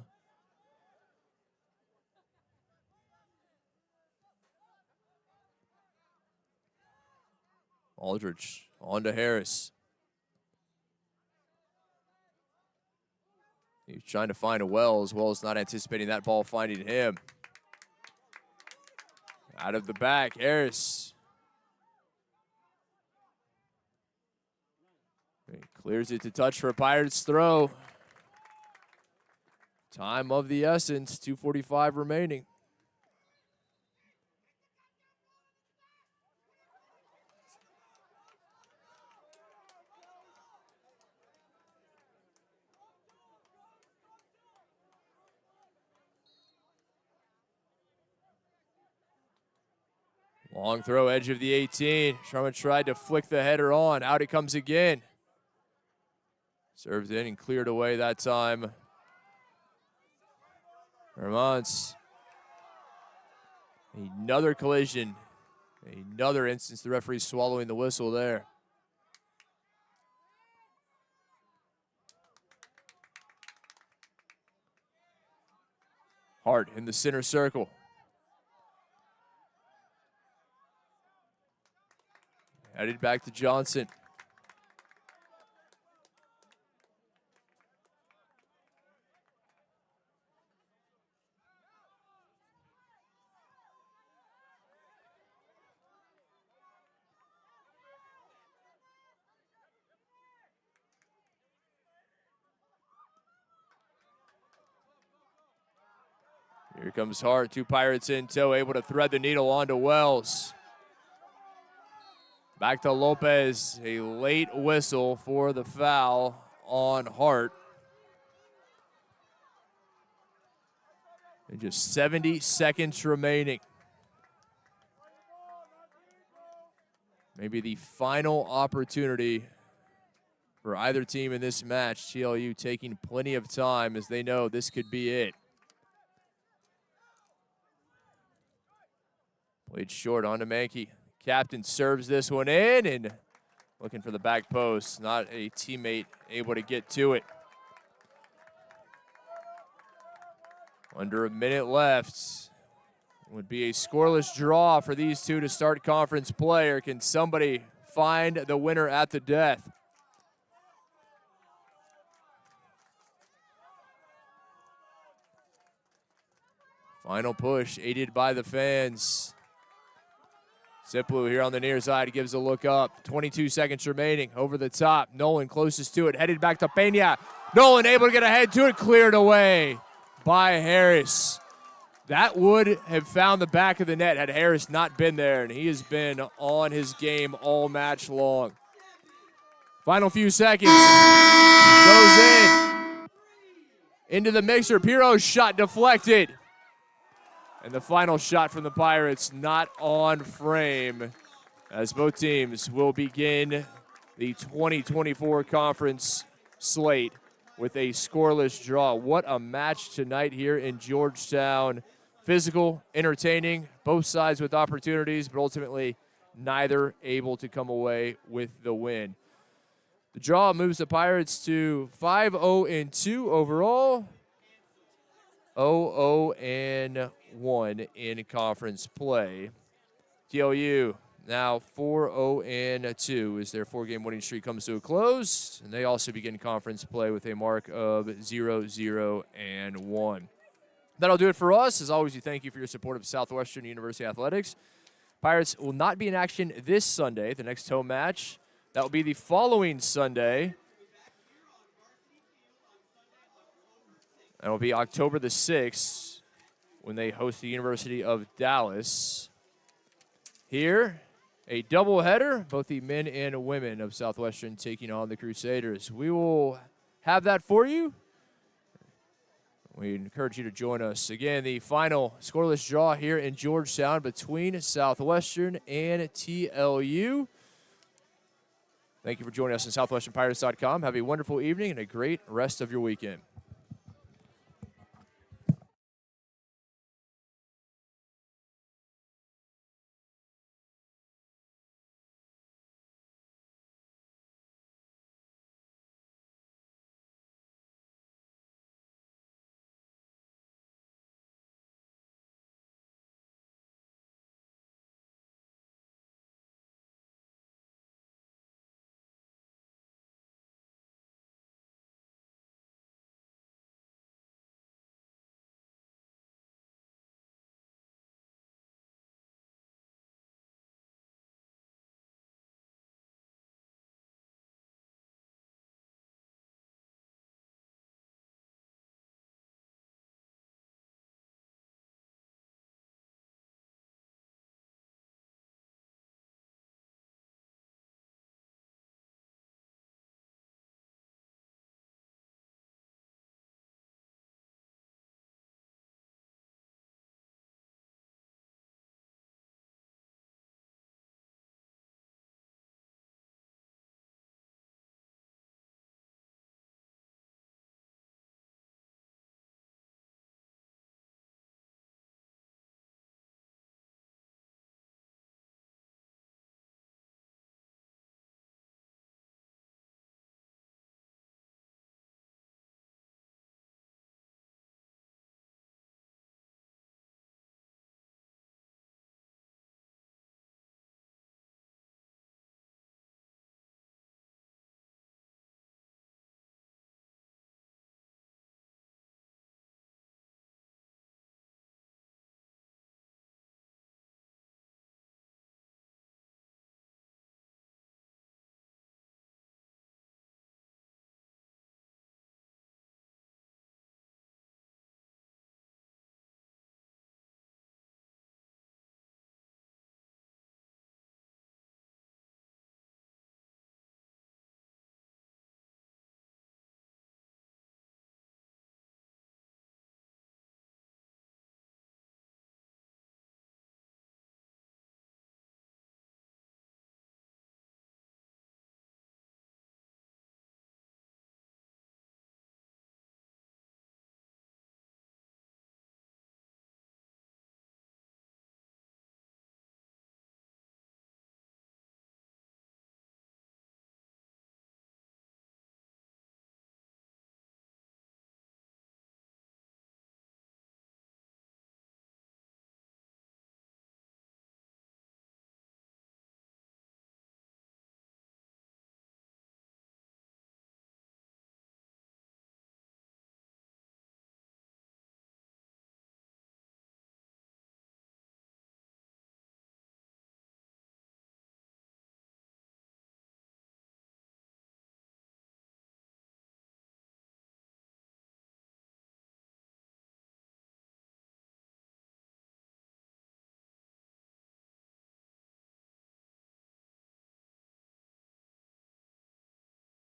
Aldridge on to Harris. He's trying to find a Wells. Wells not anticipating that ball finding him. Out of the back, Harris. He clears it to touch for a Pirates throw. Time of the essence, 2:45 remaining. Long throw, edge of the 18. Sherman tried to flick the header on. Out it comes again. Served in and cleared away that time. Vermont's. Another collision. Another instance the referee swallowing the whistle there. Hart in the center circle. Headed back to Johnson. Here comes Hart, 2 Pirates in tow, able to thread the needle onto Wells. Back to Lopez, a late whistle for the foul on Hart. And just 70 seconds remaining. Maybe the final opportunity for either team in this match. TLU taking plenty of time as they know this could be it. Played short on to Mankey. Captain serves this one in and looking for the back post. Not a teammate able to get to it. Under a minute left. Would be a scoreless draw for these two to start conference play, or can somebody find the winner at the death? Final push aided by the fans. Ziplu here on the near side gives a look up. 22 seconds remaining. Over the top. Nolan closest to it. Headed back to Pena. Nolan able to get ahead to it. Cleared away by Harris. That would have found the back of the net had Harris not been there, and he has been on his game all match long. Final few seconds. Goes in. Into the mixer. Piro's shot deflected. And the final shot from the Pirates not on frame, as both teams will begin the 2024 conference slate with a scoreless draw. What a match tonight here in Georgetown. Physical, entertaining, both sides with opportunities, but ultimately neither able to come away with the win. The draw moves the Pirates to 5-0-2 overall. 0-0-1 in conference play. TLU now 4-0-2 as their 4-game winning streak comes to a close. And they also begin conference play with a mark of 0-0-1. That'll do it for us. As always, we thank you for your support of Southwestern University Athletics. Pirates will not be in action this Sunday, the next home match. That will be the following Sunday. That will be October the 6th when they host the University of Dallas. Here, a doubleheader, both the men and women of Southwestern taking on the Crusaders. We will have that for you. We encourage you to join us. Again, the final scoreless draw here in Georgetown between Southwestern and TLU. Thank you for joining us on SouthwesternPirates.com. Have a wonderful evening and a great rest of your weekend.